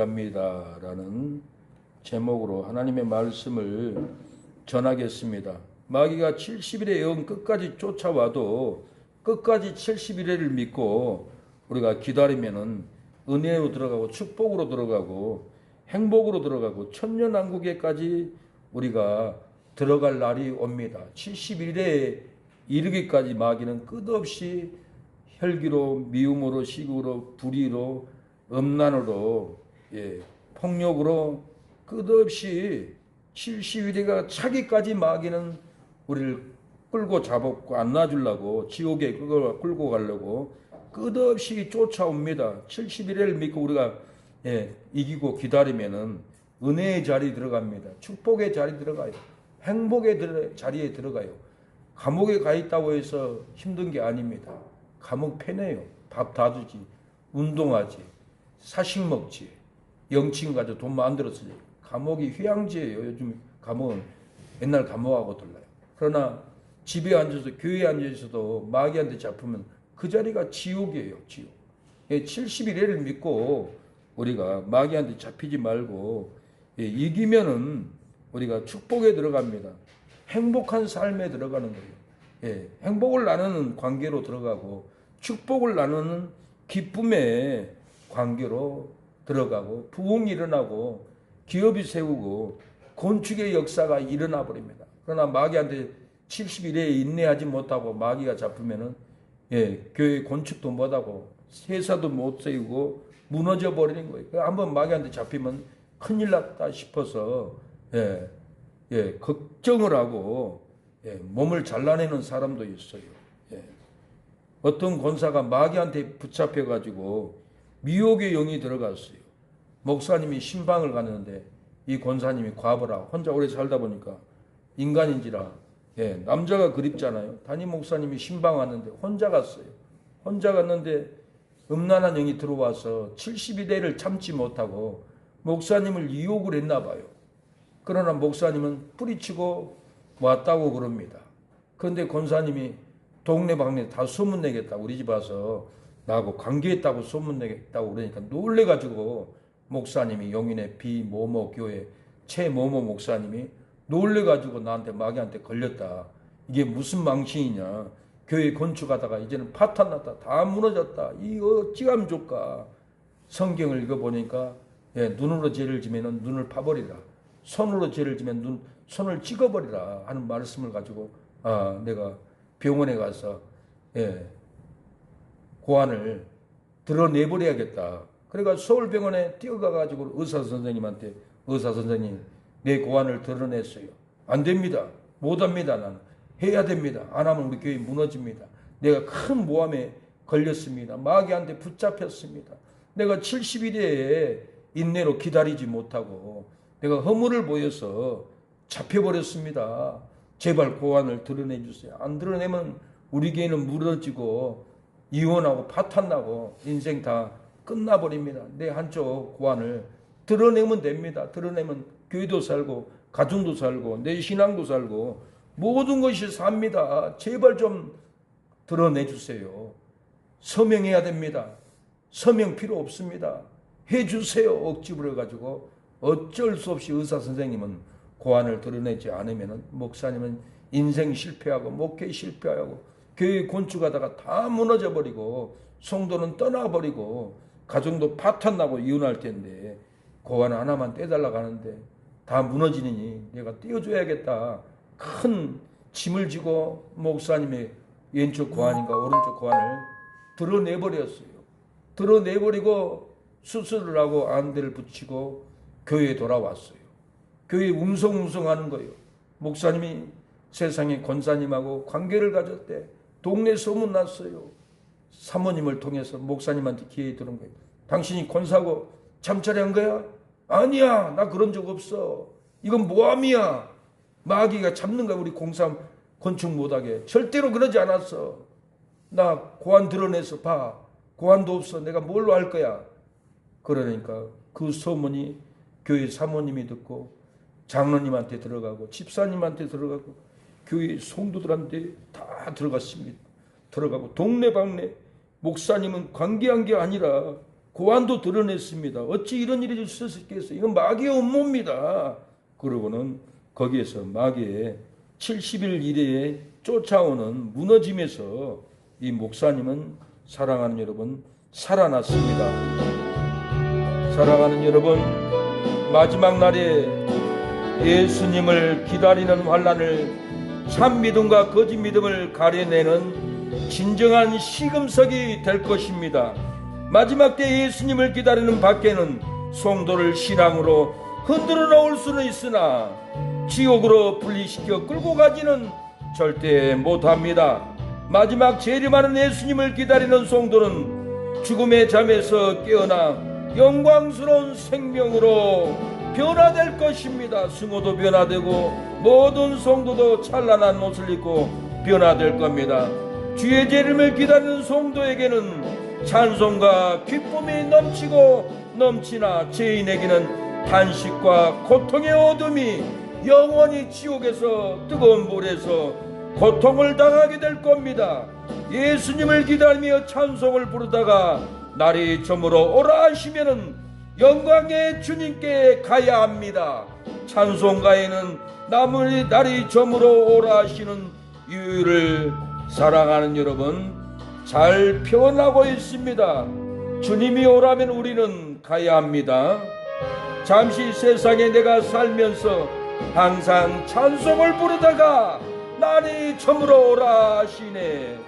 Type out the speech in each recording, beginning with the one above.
합니다라는 제목으로 하나님의 말씀을 전하겠습니다. 마귀가 70일의 영 끝까지 쫓아와도 끝까지 70일을 믿고 우리가 기다리면은 은혜로 들어가고 축복으로 들어가고 행복으로 들어가고 천년왕국에까지 우리가 들어갈 날이 옵니다. 70일에 이르기까지 마귀는 끝없이 혈기로 미움으로 시국으로 불의로 음란으로 폭력으로 끝없이 70일이가 차기까지 마귀는 우리를 끌고 잡았고 안 놔주려고 지옥에 끌고 가려고 끝없이 쫓아옵니다. 70일을 믿고 우리가 이기고 기다리면은 은혜의 자리에 들어갑니다. 축복의 자리에 들어가요. 행복의 자리에 들어가요. 감옥에 가 있다고 해서 힘든 게 아닙니다. 감옥 편해요. 밥 다 주지, 운동하지, 사식 먹지, 영친 가지고 돈 만들었지. 감옥이 휴양지예요. 요즘 감옥은 옛날 감옥하고 달라요. 그러나 집에 앉아서 교회에 앉아서도 마귀한테 잡히면 그 자리가 지옥이에요. 지옥. 70일을 믿고 우리가 마귀한테 잡히지 말고 이기면은 우리가 축복에 들어갑니다. 행복한 삶에 들어가는 거예요. 행복을 나누는 관계로 들어가고 축복을 나누는 기쁨의 관계로 들어가고 부흥이 일어나고 기업이 세우고 건축의 역사가 일어나 버립니다. 그러나 마귀한테 70일에 인내하지 못하고 마귀가 잡히면은 교회 건축도 못하고 회사도 못 세우고 무너져 버리는 거예요. 한번 마귀한테 잡히면 큰일 났다 싶어서 걱정을 하고 몸을 잘라내는 사람도 있어요. 어떤 권사가 마귀한테 붙잡혀 가지고 미혹의 영이 들어갔어요. 목사님이 신방을 갔는데 이 권사님이 과부라 혼자 오래 살다 보니까 인간인지라 남자가 그립잖아요. 담임 목사님이 신방 왔는데 혼자 갔어요. 혼자 갔는데 음란한 영이 들어와서 70일을 참지 못하고 목사님을 유혹을 했나 봐요. 그러나 목사님은 뿌리치고 왔다고 그럽니다. 그런데 권사님이 동네방네 다 소문내겠다고 우리 집 와서 나하고 관계했다고 소문내겠다고 그러니까 놀래가지고 목사님이 용인의 비모모 교회 최모모 목사님이 놀래가지고 나한테 마귀한테 걸렸다. 이게 무슨 망신이냐. 교회 건축하다가 이제는 파탄났다. 다 무너졌다. 이 어찌하면 좋까. 성경을 읽어보니까 눈으로 죄를 지면 눈을 파버리라. 손으로 죄를 지면 손을 찍어버리라 하는 말씀을 가지고 내가 병원에 가서 고안을 드러내버려야겠다. 그러니까 서울병원에 뛰어가가지고 의사 선생님 내 고안을 드러냈어요. 안 됩니다. 못합니다. 나는 해야 됩니다. 안 하면 우리 교회 무너집니다. 내가 큰 모함에 걸렸습니다. 마귀한테 붙잡혔습니다. 내가 70일에 인내로 기다리지 못하고 내가 허물을 보여서 잡혀버렸습니다. 제발 고안을 드러내주세요. 안 드러내면 우리 교회는 무너지고 이혼하고 파탄나고 인생 다 끝나버립니다. 내 한쪽 고안을 드러내면 됩니다. 드러내면 교회도 살고 가정도 살고 내 신앙도 살고 모든 것이 삽니다. 제발 좀 드러내주세요. 서명해야 됩니다. 서명 필요 없습니다. 해주세요. 억지 부려가지고 어쩔 수 없이 의사 선생님은 고안을 드러내지 않으면 목사님은 인생 실패하고 목회 실패하고 교회 건축하다가 다 무너져 버리고 성도는 떠나버리고 가정도 파탄나고 이혼할 텐데 고안 하나만 떼달라고 하는데 다 무너지니 내가 떼어줘야겠다. 큰 짐을 지고 목사님의 왼쪽 고안인가 오른쪽 고안을 드러내버렸어요. 드러내버리고 수술을 하고 안대를 붙이고 교회에 돌아왔어요. 교회에 웅성웅성하는 거예요. 목사님이 세상에 권사님하고 관계를 가졌대. 동네 소문났어요. 사모님을 통해서 목사님한테 기회에 들은 거예요. 당신이 권사고 잠자리한 거야? 아니야. 나 그런 적 없어. 이건 모함이야. 마귀가 잡는 거야. 우리 공사 건축 못하게. 절대로 그러지 않았어. 나 고안 드러내서 봐. 고안도 없어. 내가 뭘로 할 거야. 그러니까 그 소문이 교회 사모님이 듣고 장로님한테 들어가고 집사님한테 들어가고 교회 성도들한테 다 들어갔습니다. 들어가고 동네방네 목사님은 관계한 게 아니라 고환도 드러냈습니다. 어찌 이런 일이 있었겠어요? 이건 마귀의 음모입니다. 그러고는 거기에서 마귀의 70일 이내에 쫓아오는 무너짐에서 이 목사님은 사랑하는 여러분 살아났습니다. 사랑하는 여러분, 마지막 날에 예수님을 기다리는 환난을 참 믿음과 거짓 믿음을 가려내는 진정한 시금석이 될 것입니다. 마지막 때 예수님을 기다리는 밖에는 성도를 신앙으로 흔들어 놓을 수는 있으나 지옥으로 분리시켜 끌고 가지는 절대 못합니다. 마지막 재림하는 예수님을 기다리는 성도는 죽음의 잠에서 깨어나 영광스러운 생명으로 변화될 것입니다. 승호도 변화되고 모든 성도도 찬란한 옷을 입고 변화될 겁니다. 주의 재림을 기다리는 성도에게는 찬송과 기쁨이 넘치나 죄인에게는 탄식과 고통의 어둠이 영원히 지옥에서 뜨거운 불에서 고통을 당하게 될 겁니다. 예수님을 기다리며 찬송을 부르다가 날이 저물어 오라 하시면은 영광의 주님께 가야 합니다. 찬송가에는 날이 저물어 오라 하시는 이유를 사랑하는 여러분 잘 표현하고 있습니다. 주님이 오라면 우리는 가야 합니다. 잠시 세상에 내가 살면서 항상 찬송을 부르다가 날이 저물어 오라 하시네.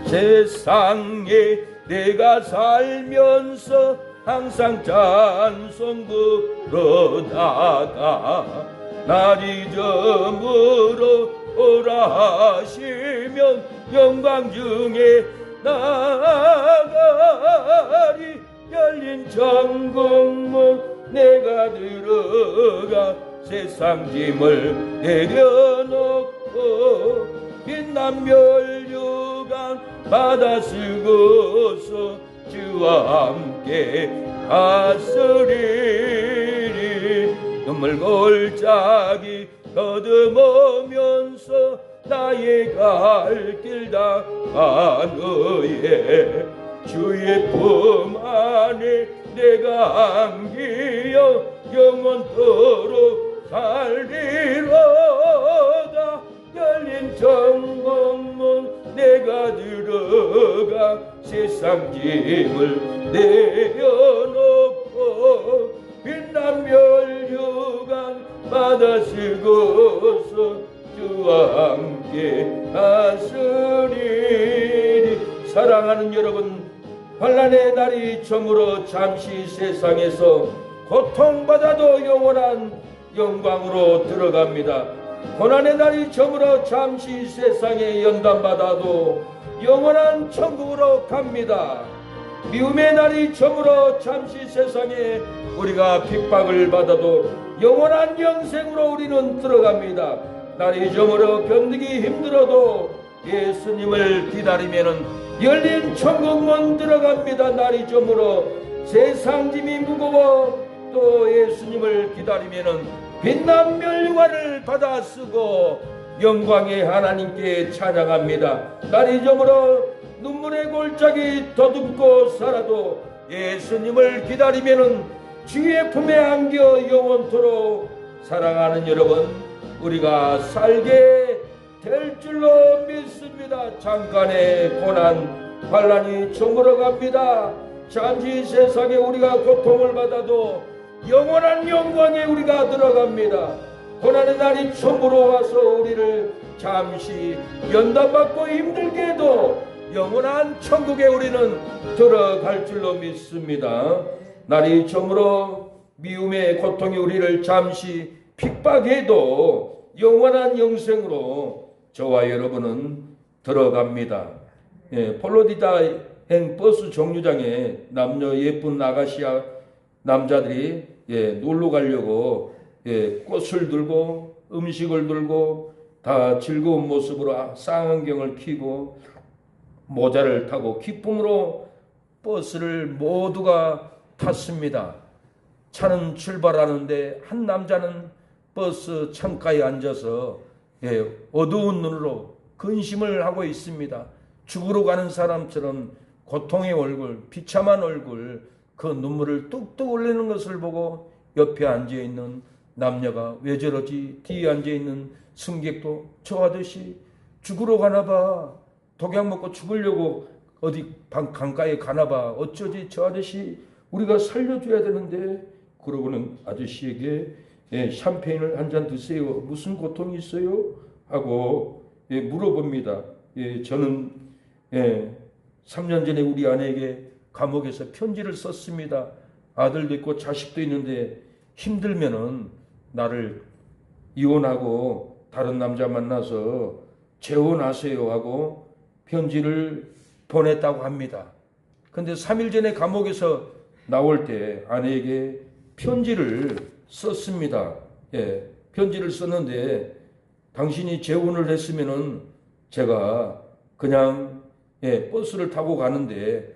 세상에 내가 살면서 항상 찬송 부르다가 날이 저물어 오라 하시면 영광 중에 나가리 열린 천국문 내가 들어가 세상 짐을 내려놓고 빛난 멸류관 받아 쓰고서 주와 함께 가으리니 눈물 골짜기 더듬으면서 나의 갈 길 다가누에 주의 품 안에 내가 안기어 영원토록 살리로다. 열린 천국문 내가 들어가 세상 짐을 내려놓고 빛난 멸류관 받아 쓰고서 주와 함께 가으리니. 사랑하는 여러분, 환난의 날이 저물어 잠시 세상에서 고통받아도 영원한 영광으로 들어갑니다. 고난의 날이 저물어 잠시 세상에 연단받아도 영원한 천국으로 갑니다. 미움의 날이 저물어 잠시 세상에 우리가 핍박을 받아도 영원한 영생으로 우리는 들어갑니다. 날이 저물어 견디기 힘들어도 예수님을 기다리면은 열린 천국문 들어갑니다. 날이 저물어 세상 짐이 무거워 또 예수님을 기다리면은 빛난 멸류관을 받아 쓰고 영광의 하나님께 찬양합니다. 날이 저물어 눈물의 골짜기 더듬고 살아도 예수님을 기다리면은 주의 품에 안겨 영원토록 사랑하는 여러분, 우리가 살게 될 줄로 믿습니다. 잠깐의 고난 환난이 저물어 갑니다. 잠시 세상에 우리가 고통을 받아도 영원한 영광에 우리가 들어갑니다. 고난의 날이 저물어 와서 우리를 잠시 연단받고 힘들게 해도 영원한 천국에 우리는 들어갈 줄로 믿습니다. 날이 저물어 미움의 고통이 우리를 잠시 핍박해도 영원한 영생으로 저와 여러분은 들어갑니다. 폴로디다행 버스 정류장에 남녀 예쁜 아가씨야 남자들이 놀러 가려고 꽃을 들고 음식을 들고 다 즐거운 모습으로 쌍안경을 끼고 모자를 타고 기쁨으로 버스를 모두가 탔습니다. 차는 출발하는데 한 남자는 버스 창가에 앉아서 어두운 눈으로 근심을 하고 있습니다. 죽으러 가는 사람처럼 고통의 얼굴, 비참한 얼굴, 그 눈물을 뚝뚝 흘리는 것을 보고 옆에 앉아있는 남녀가 왜 저러지? 뒤에 앉아있는 승객도 저 아저씨 죽으러 가나봐. 독약 먹고 죽으려고 어디 강가에 가나봐. 어쩌지? 저 아저씨 우리가 살려줘야 되는데. 그러고는 아저씨에게 샴페인을 한 잔 드세요. 무슨 고통이 있어요? 하고 물어봅니다. 저는 3년 전에 우리 아내에게 감옥에서 편지를 썼습니다. 아들도 있고 자식도 있는데 힘들면은 나를 이혼하고 다른 남자 만나서 재혼하세요 하고 편지를 보냈다고 합니다. 근데 3일 전에 감옥에서 나올 때 아내에게 편지를 썼습니다. 편지를 썼는데 당신이 재혼을 했으면은 제가 그냥 버스를 타고 가는데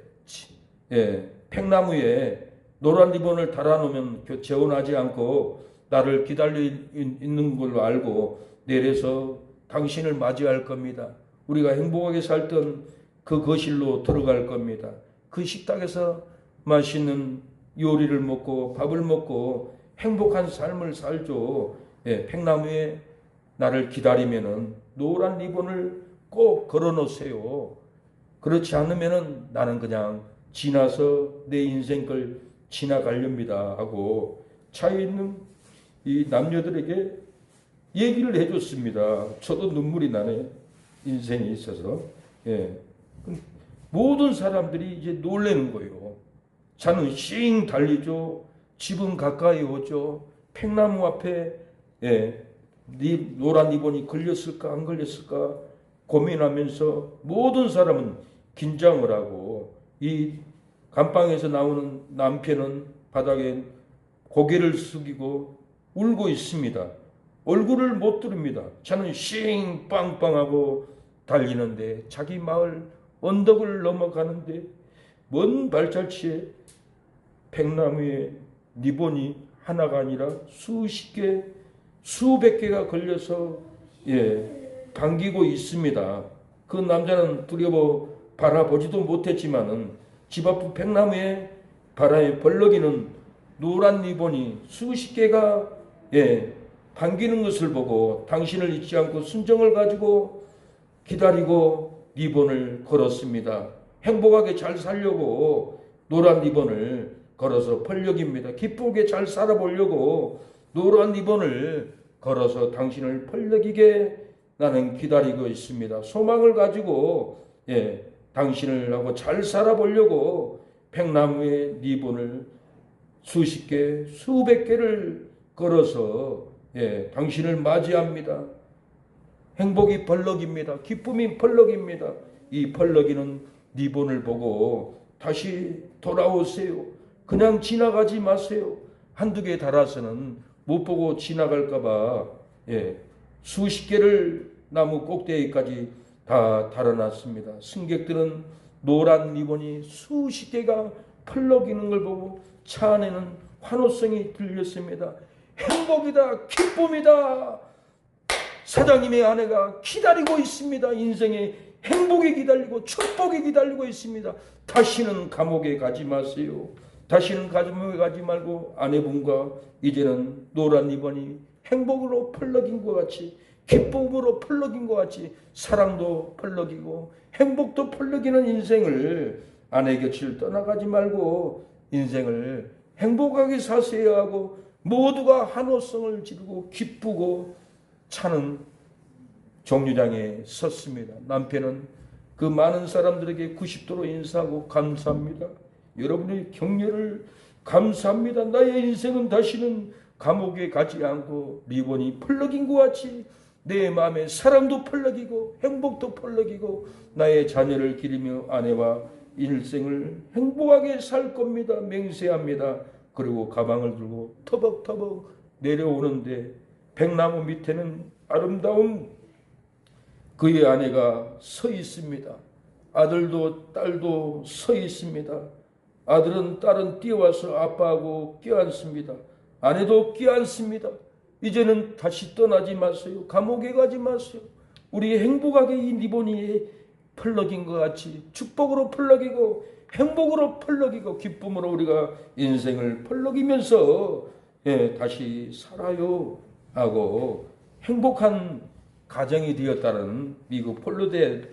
팽나무에 노란 리본을 달아놓으면 재혼하지 않고 나를 기다려 있는 걸로 알고 내려서 당신을 맞이할 겁니다. 우리가 행복하게 살던 그 거실로 들어갈 겁니다. 그 식탁에서 맛있는 요리를 먹고 밥을 먹고 행복한 삶을 살죠. 팽나무에 나를 기다리면은 노란 리본을 꼭 걸어 놓으세요. 그렇지 않으면은 나는 그냥 지나서 내 인생 걸 지나가렵니다 하고 차에 있는 이 남녀들에게 얘기를 해줬습니다. 저도 눈물이 나네. 인생에 있어서. 모든 사람들이 이제 놀라는 거예요. 차는 씩 달리죠. 집은 가까이 오죠. 팽나무 앞에 노란 리본이 걸렸을까 안 걸렸을까 고민하면서 모든 사람은 긴장을 하고 이 감방에서 나오는 남편은 바닥에 고개를 숙이고 울고 있습니다. 얼굴을 못 들읍니다. 차는 싱 빵빵하고 달리는데 자기 마을 언덕을 넘어가는데 먼 발자취에 팽나무에 리본이 하나가 아니라 수십 개, 수백 개가 걸려서 당기고 있습니다. 그 남자는 두려워 바라보지도 못했지만은 집 앞 팽나무에 바람에 벌럭이는 노란 리본이 수십 개가 당기는 것을 보고 당신을 잊지 않고 순정을 가지고 기다리고 리본을 걸었습니다. 행복하게 잘 살려고 노란 리본을 걸어서 펄럭입니다. 기쁘게 잘 살아보려고 노란 리본을 걸어서 당신을 펄럭이게 나는 기다리고 있습니다. 소망을 가지고 당신을 하고 잘 살아보려고 팽나무의 리본을 수십 개, 수백 개를 걸어서 당신을 맞이합니다. 행복이 펄럭입니다. 기쁨이 펄럭입니다. 이 펄럭이는 리본을 보고 다시 돌아오세요. 그냥 지나가지 마세요. 한두 개 달아서는 못 보고 지나갈까봐 수십 개를 나무 꼭대기까지 다 달아놨습니다. 승객들은 노란 리본이 수십 개가 펄럭이는 걸 보고 차 안에는 환호성이 들렸습니다. 행복이다, 기쁨이다. 사장님의 아내가 기다리고 있습니다. 인생에 행복이 기다리고 축복이 기다리고 있습니다. 다시는 감옥에 가지 마세요. 다시는 감옥에 가지 말고 아내분과 이제는 노란 리본이 행복으로 펄럭인 것 같이 기쁨으로 펄럭인 것 같이 사랑도 펄럭이고 행복도 펄럭이는 인생을 아내 곁을 떠나가지 말고 인생을 행복하게 사세요 하고 모두가 환호성을 지르고 기쁘고 차는 정류장에 섰습니다. 남편은 그 많은 사람들에게 90도로 인사하고 감사합니다. 여러분의 격려를 감사합니다. 나의 인생은 다시는 감옥에 가지 않고 리본이 펄럭인 것 같이 내 마음에 사랑도 펄럭이고 행복도 펄럭이고 나의 자녀를 기르며 아내와 일생을 행복하게 살 겁니다. 맹세합니다. 그리고 가방을 들고 터벅터벅 내려오는데 백나무 밑에는 아름다운 그의 아내가 서 있습니다. 아들도 딸도 서 있습니다. 아들은 딸은 뛰어와서 아빠하고 껴안습니다. 아내도 껴안습니다. 이제는 다시 떠나지 마세요. 감옥에 가지 마세요. 우리 행복하게 이 리본이 펄럭인 것 같이 축복으로 펄럭이고 행복으로 펄럭이고 기쁨으로 우리가 인생을 펄럭이면서 다시 살아요 하고 행복한 가정이 되었다는 미국 폴로디아의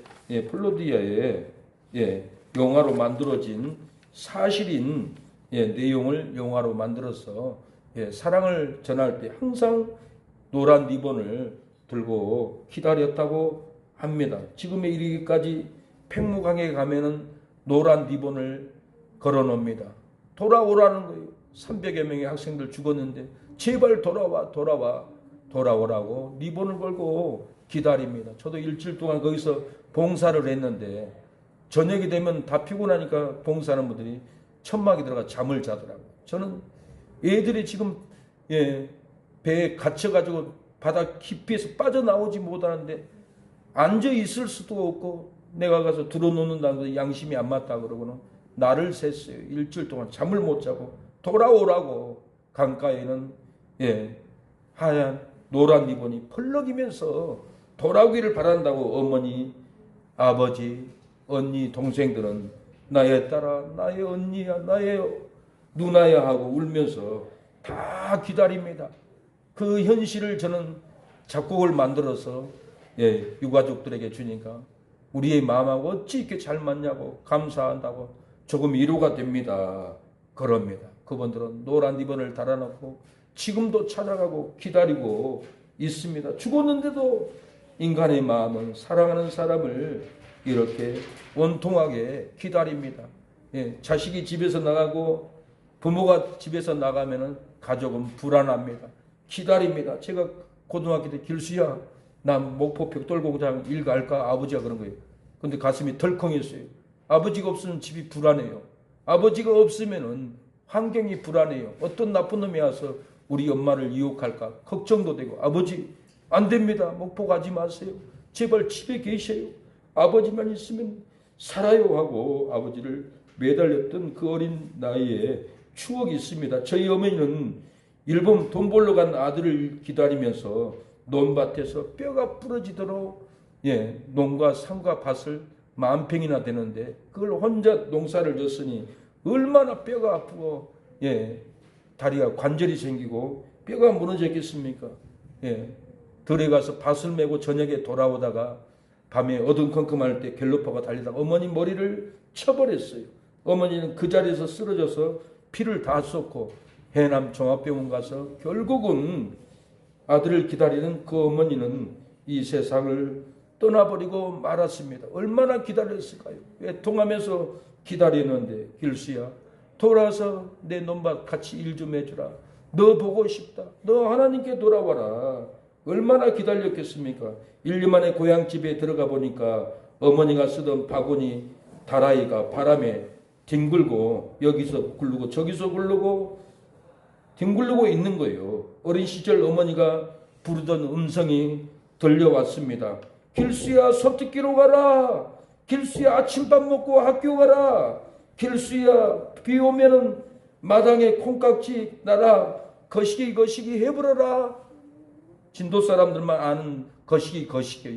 영화로 만들어진 사실인 내용을 영화로 만들어서 사랑을 전할 때 항상 노란 리본을 들고 기다렸다고 합니다. 지금에 이르기까지 팽무강에 가면은 노란 리본을 걸어 놓습니다. 돌아오라는 거예요. 300여 명의 학생들 죽었는데 제발 돌아오라고 리본을 걸고 기다립니다. 저도 일주일 동안 거기서 봉사를 했는데 저녁이 되면 다 피곤하니까 봉사하는 분들이 천막에 들어가 잠을 자더라고요. 저는 애들이 지금 배에 갇혀가지고 바다 깊이에서 빠져나오지 못하는데 앉아 있을 수도 없고 내가 가서 들어놓는다는 거 양심이 안 맞다 그러고는 나를 샜어요. 일주일 동안 잠을 못 자고 돌아오라고 강가에는 하얀 노란 리본이 펄럭이면서 돌아오기를 바란다고 어머니, 아버지, 언니, 동생들은 나의 딸아, 나의 언니야, 나의 누나야 하고 울면서 다 기다립니다. 그 현실을 저는 작곡을 만들어서 유가족들에게 주니까 우리의 마음하고 어찌 이렇게 잘 맞냐고 감사한다고 조금 위로가 됩니다. 그럽니다. 그분들은 노란 리본을 달아놓고 지금도 찾아가고 기다리고 있습니다. 죽었는데도 인간의 마음은 사랑하는 사람을 이렇게 원통하게 기다립니다. 자식이 집에서 나가고 부모가 집에서 나가면은 가족은 불안합니다. 기다립니다. 제가 고등학교 때 길수야, 나 목포 벽돌공장 일 갈까? 아버지가 그런 거예요. 근데 가슴이 덜컹했어요. 아버지가 없으면 집이 불안해요. 아버지가 없으면은 환경이 불안해요. 어떤 나쁜 놈이 와서 우리 엄마를 유혹할까 걱정도 되고 아버지 안 됩니다. 목포 가지 마세요. 제발 집에 계셔요. 아버지만 있으면 살아요 하고 아버지를 매달렸던 그 어린 나이에 추억이 있습니다. 저희 어머니는 일본 돈 벌러 간 아들을 기다리면서 논밭에서 뼈가 부러지도록 농과 산과 밭을 10,000평이나 되는데 그걸 혼자 농사를 졌으니 얼마나 뼈가 아프고 다리가 관절이 생기고 뼈가 무너졌겠습니까? 들에 가서 밭을 메고 저녁에 돌아오다가 밤에 어둠컴컴할 때 갤로퍼가 달리다가 어머니 머리를 쳐버렸어요. 어머니는 그 자리에서 쓰러져서 피를 다 쏟고 해남 종합병원 가서 결국은 아들을 기다리는 그 어머니는 이 세상을 떠나버리고 말았습니다. 얼마나 기다렸을까요? 외통하면서 기다리는데 길수야 돌아와서 내 논밭 같이 일 좀 해주라. 너 보고 싶다. 너 하나님께 돌아와라. 얼마나 기다렸겠습니까? 1년 만에 고향집에 들어가 보니까 어머니가 쓰던 바구니 다라이가 바람에 뒹굴고 여기서 굴르고 저기서 굴르고 뒹굴르고 있는 거예요. 어린 시절 어머니가 부르던 음성이 들려왔습니다. 길수야 서특기로 가라. 길수야 아침밥 먹고 학교 가라. 길수야 비 오면은 마당에 콩깍지 나라. 거시기 해버려라. 진도 사람들만 아는 거시기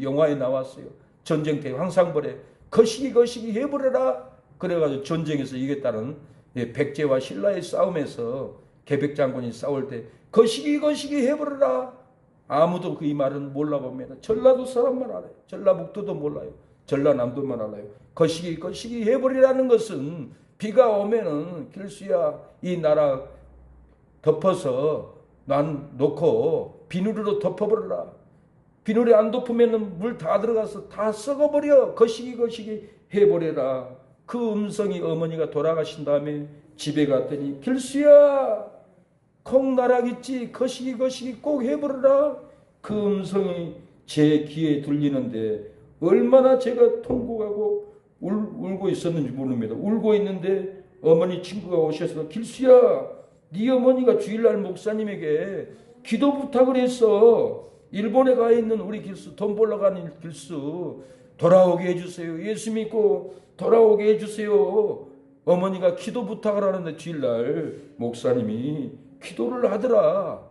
영화에 나왔어요. 전쟁 때 황상벌에 거시기 해버려라. 그래가지고 전쟁에서 이겼다는 백제와 신라의 싸움에서 계백장군이 싸울 때 거시기 해버려라. 아무도 그 이 말은 몰라봅니다. 전라도 사람만 알아요. 전라북도도 몰라요. 전라남도만 알아요. 거시기 해버리라는 것은 비가 오면은 길수야 이 나라 덮어서 난 놓고 비누리로 덮어버려라. 비누리 안 덮으면은 물 다 들어가서 다 썩어버려. 거시기 해버려라. 그 음성이 어머니가 돌아가신 다음에 집에 갔더니 길수야 콩나락 있지 거시기 꼭 해버려라. 그 음성이 제 귀에 들리는데 얼마나 제가 통곡하고 울고 있었는지 모릅니다. 울고 있는데 어머니 친구가 오셔서 길수야 네 어머니가 주일날 목사님에게 기도 부탁을 했어. 일본에 가 있는 우리 길수 돈 벌러 가는 길수 돌아오게 해주세요. 예수 믿고 돌아오게 해주세요. 어머니가 기도 부탁을 하는데 주일날 목사님이 기도를 하더라.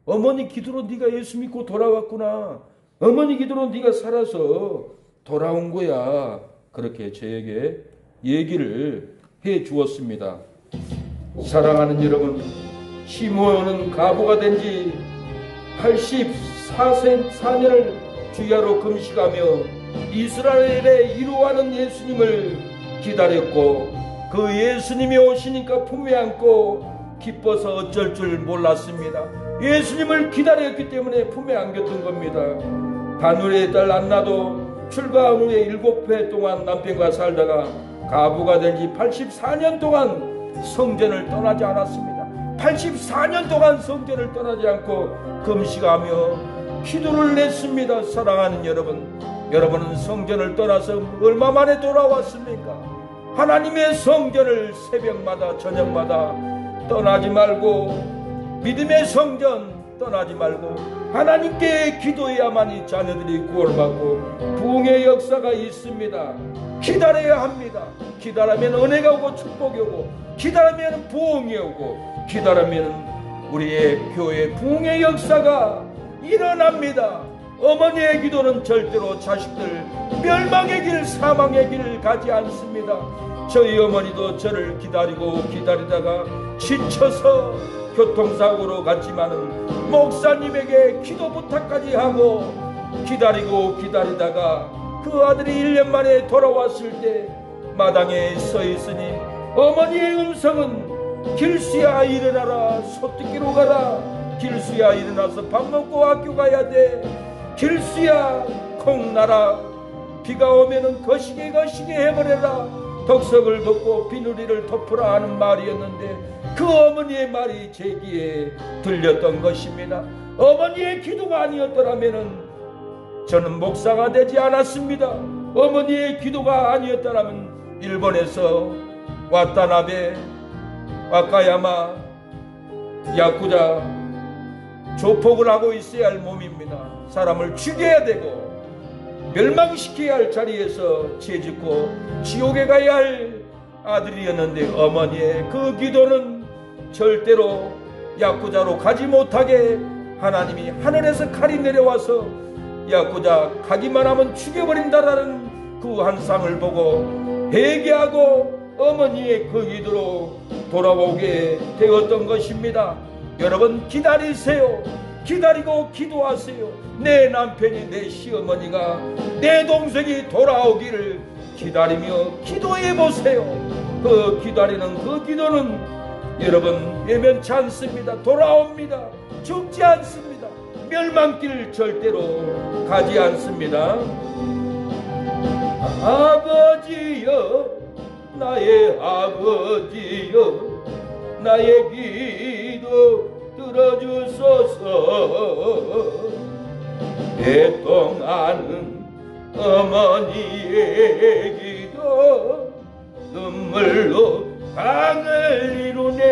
어머니 기도로 네가 예수 믿고 돌아왔구나. 어머니 기도로 네가 살아서 돌아온 거야. 그렇게 저에게 얘기를 해 주었습니다. 사랑하는 여러분, 시므온은 과부가 된 지 84년을 주야로 금식하며 이스라엘에 이루어가는 예수님을 기다렸고, 그 예수님이 오시니까 품에 안고 기뻐서 어쩔 줄 몰랐습니다. 예수님을 기다렸기 때문에 품에 안겼던 겁니다. 다누리의 딸 안나도 출가한 후에 7회 동안 남편과 살다가 과부가 된 지 84년 동안 성전을 떠나지 않았습니다. 84년 동안 성전을 떠나지 않고 금식하며 기도를 냈습니다. 사랑하는 여러분, 여러분은 성전을 떠나서 얼마 만에 돌아왔습니까? 하나님의 성전을 새벽마다 저녁마다 떠나지 말고, 믿음의 성전 떠나지 말고 하나님께 기도해야만이 자녀들이 구원받고 부흥의 역사가 있습니다. 기다려야 합니다. 기다리면 은혜가 오고 축복이 오고, 기다리면 부흥이 오고, 기다리면 우리의 교회 부흥의 역사가 일어납니다. 어머니의 기도는 절대로 자식들 멸망의 길, 사망의 길을 가지 않습니다. 저희 어머니도 저를 기다리다가 지쳐서 교통사고로 갔지만은 목사님에게 기도 부탁까지 하고 기다리다가 그 아들이 1년 만에 돌아왔을 때 마당에 서 있으니 어머니의 음성은 길수야 일어나라, 소띠기로 가라. 길수야 일어나서 밥 먹고 학교 가야 돼. 길수야 콩 나라. 비가 오면은 거시기 해버려라. 덕석을 덮고 비누리를 덮으라 하는 말이었는데, 그 어머니의 말이 제 귀에 들렸던 것입니다. 어머니의 기도가 아니었더라면은 저는 목사가 되지 않았습니다. 어머니의 기도가 아니었더라면 일본에서 와타나베, 와카야마, 야쿠자 조폭을 하고 있어야 할 몸입니다. 사람을 죽여야 되고 멸망시켜야 할 자리에서 죄짓고 지옥에 가야 할 아들이었는데, 어머니의 그 기도는 절대로 야쿠자로 가지 못하게 하나님이 하늘에서 칼이 내려와서 야쿠자 가기만 하면 죽여버린다라는 그 환상을 보고 회개하고 어머니의 그 기도로 돌아오게 되었던 것입니다. 여러분, 기다리세요. 기다리고 기도하세요. 내 남편이, 내 시어머니가, 내 동생이 돌아오기를 기다리며 기도해 보세요. 그 기다리는 그 기도는 여러분 외면치 않습니다. 돌아옵니다. 죽지 않습니다. 멸망길 절대로 가지 않습니다. 아버지여, 나의 아버지여, 나의 기도 들어주소서. 애통하는 어머니의 기도 눈물로 강을 이루네.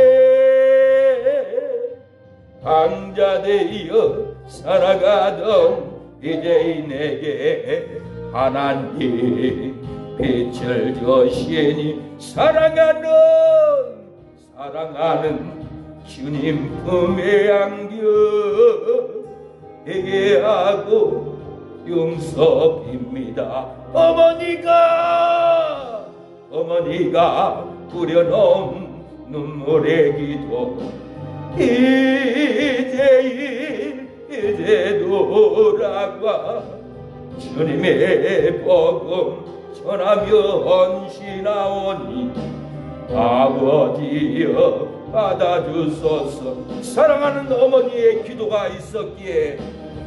방자되어 살아가던 이제 내게 하나님 빛을 주시니 사랑하는 주님 품에 안겨 회개하고 용서 빕니다. 어머니가 뿌려놓은 눈물의 기도 이제 돌아가 주님의 복음 전하며 헌신하오니 아버지여 받아주소서. 사랑하는 어머니의 기도가 있었기에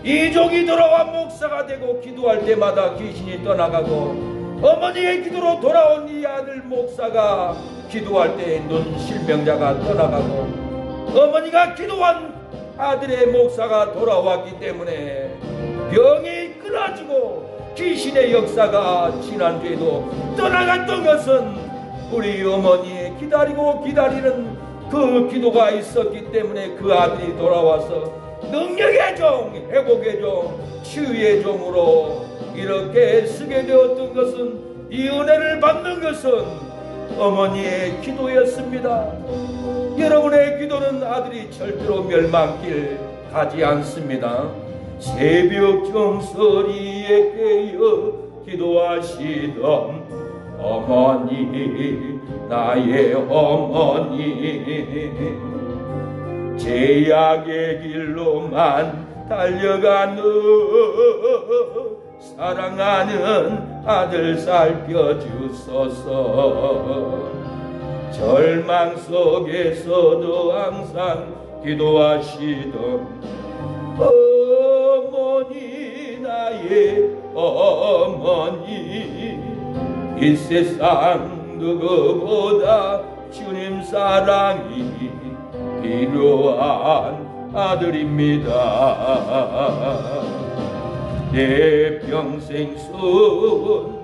이족이 돌아와 목사가 되고 기도할 때마다 귀신이 떠나가고, 어머니의 기도로 돌아온 이 아들 목사가 기도할 때 눈 실명자가 떠나가고, 어머니가 기도한 아들의 목사가 돌아왔기 때문에 병이 끊어지고 귀신의 역사가 지난주에도 떠나갔던 것은 우리 어머니의 기다리는 그 기도가 있었기 때문에 그 아들이 돌아와서 능력의 종, 회복의 종, 치유의 종으로 이렇게 쓰게 되었던 것은, 이 은혜를 받는 것은 어머니의 기도였습니다. 여러분의 기도는 아들이 절대로 멸망길 가지 않습니다. 새벽 정소리에 깨어 기도하시던 어머니, 나의 어머니, 제약의 길로만 달려가는 사랑하는 아들 살펴주소서. 절망 속에서도 항상 기도하시던 어머니, 나의 어머니, 이 세상 누구보다 주님 사랑이 필요한 아들입니다. 내 평생 손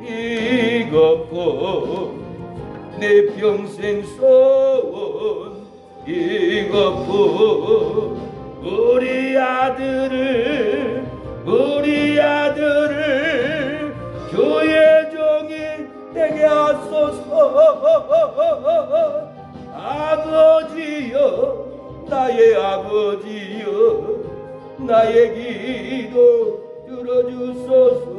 이것뿐, 내 평생 손 이것뿐. 우리 아들을 교회 종이 되게 하소서. 아버지여, 나의 아버지여, 나의 기도 들어주소서.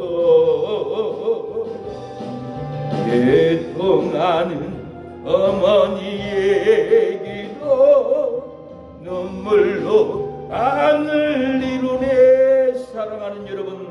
애통하는 어머니의 기도 눈물로 안을 이루네. 사랑하는 여러분,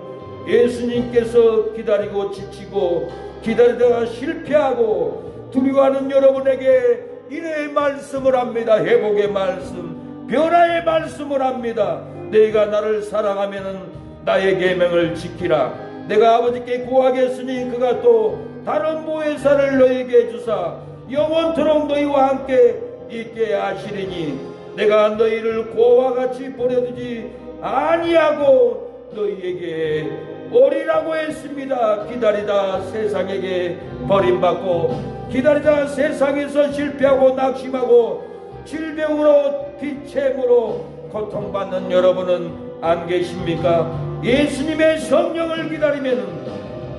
예수님께서 기다리고 지치고 기다리다가 실패하고 두려워하는 여러분에게 이래의 말씀을 합니다. 회복의 말씀, 변화의 말씀을 합니다. 내가 나를 사랑하면 나의 계명을 지키라. 내가 아버지께 구하겠으니 그가 또 다른 보혜사를 너에게 주사 영원토록 너희와 함께 있게 하시리니 내가 너희를 고와 같이 버려두지 아니하고 너희에게 오리라고 했습니다. 기다리다 세상에게 버림받고 기다리다 세상에서 실패하고 낙심하고 질병으로 비체으로 고통받는 여러분은 안 계십니까? 예수님의 성령을 기다리면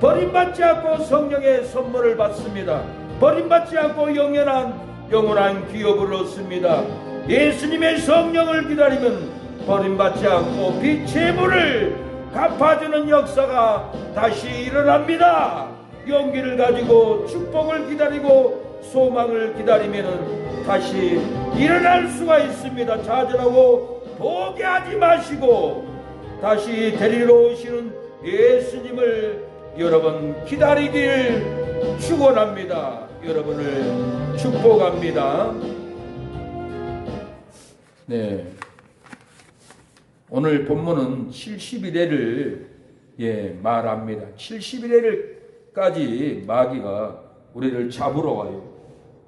버림받지 않고 성령의 선물을 받습니다. 버림받지 않고 영원한 기업을 얻습니다. 예수님의 성령을 기다리면 버림받지 않고 빛의 물을 갚아주는 역사가 다시 일어납니다. 용기를 가지고 축복을 기다리고 소망을 기다리면 다시 일어날 수가 있습니다. 좌절하고 포기하지 마시고 다시 데리러 오시는 예수님을 여러분 기다리길 축원합니다. 여러분을 축복합니다. 네, 오늘 본문은 70일에를 말합니다. 70일에까지 마귀가 우리를 잡으러 와요.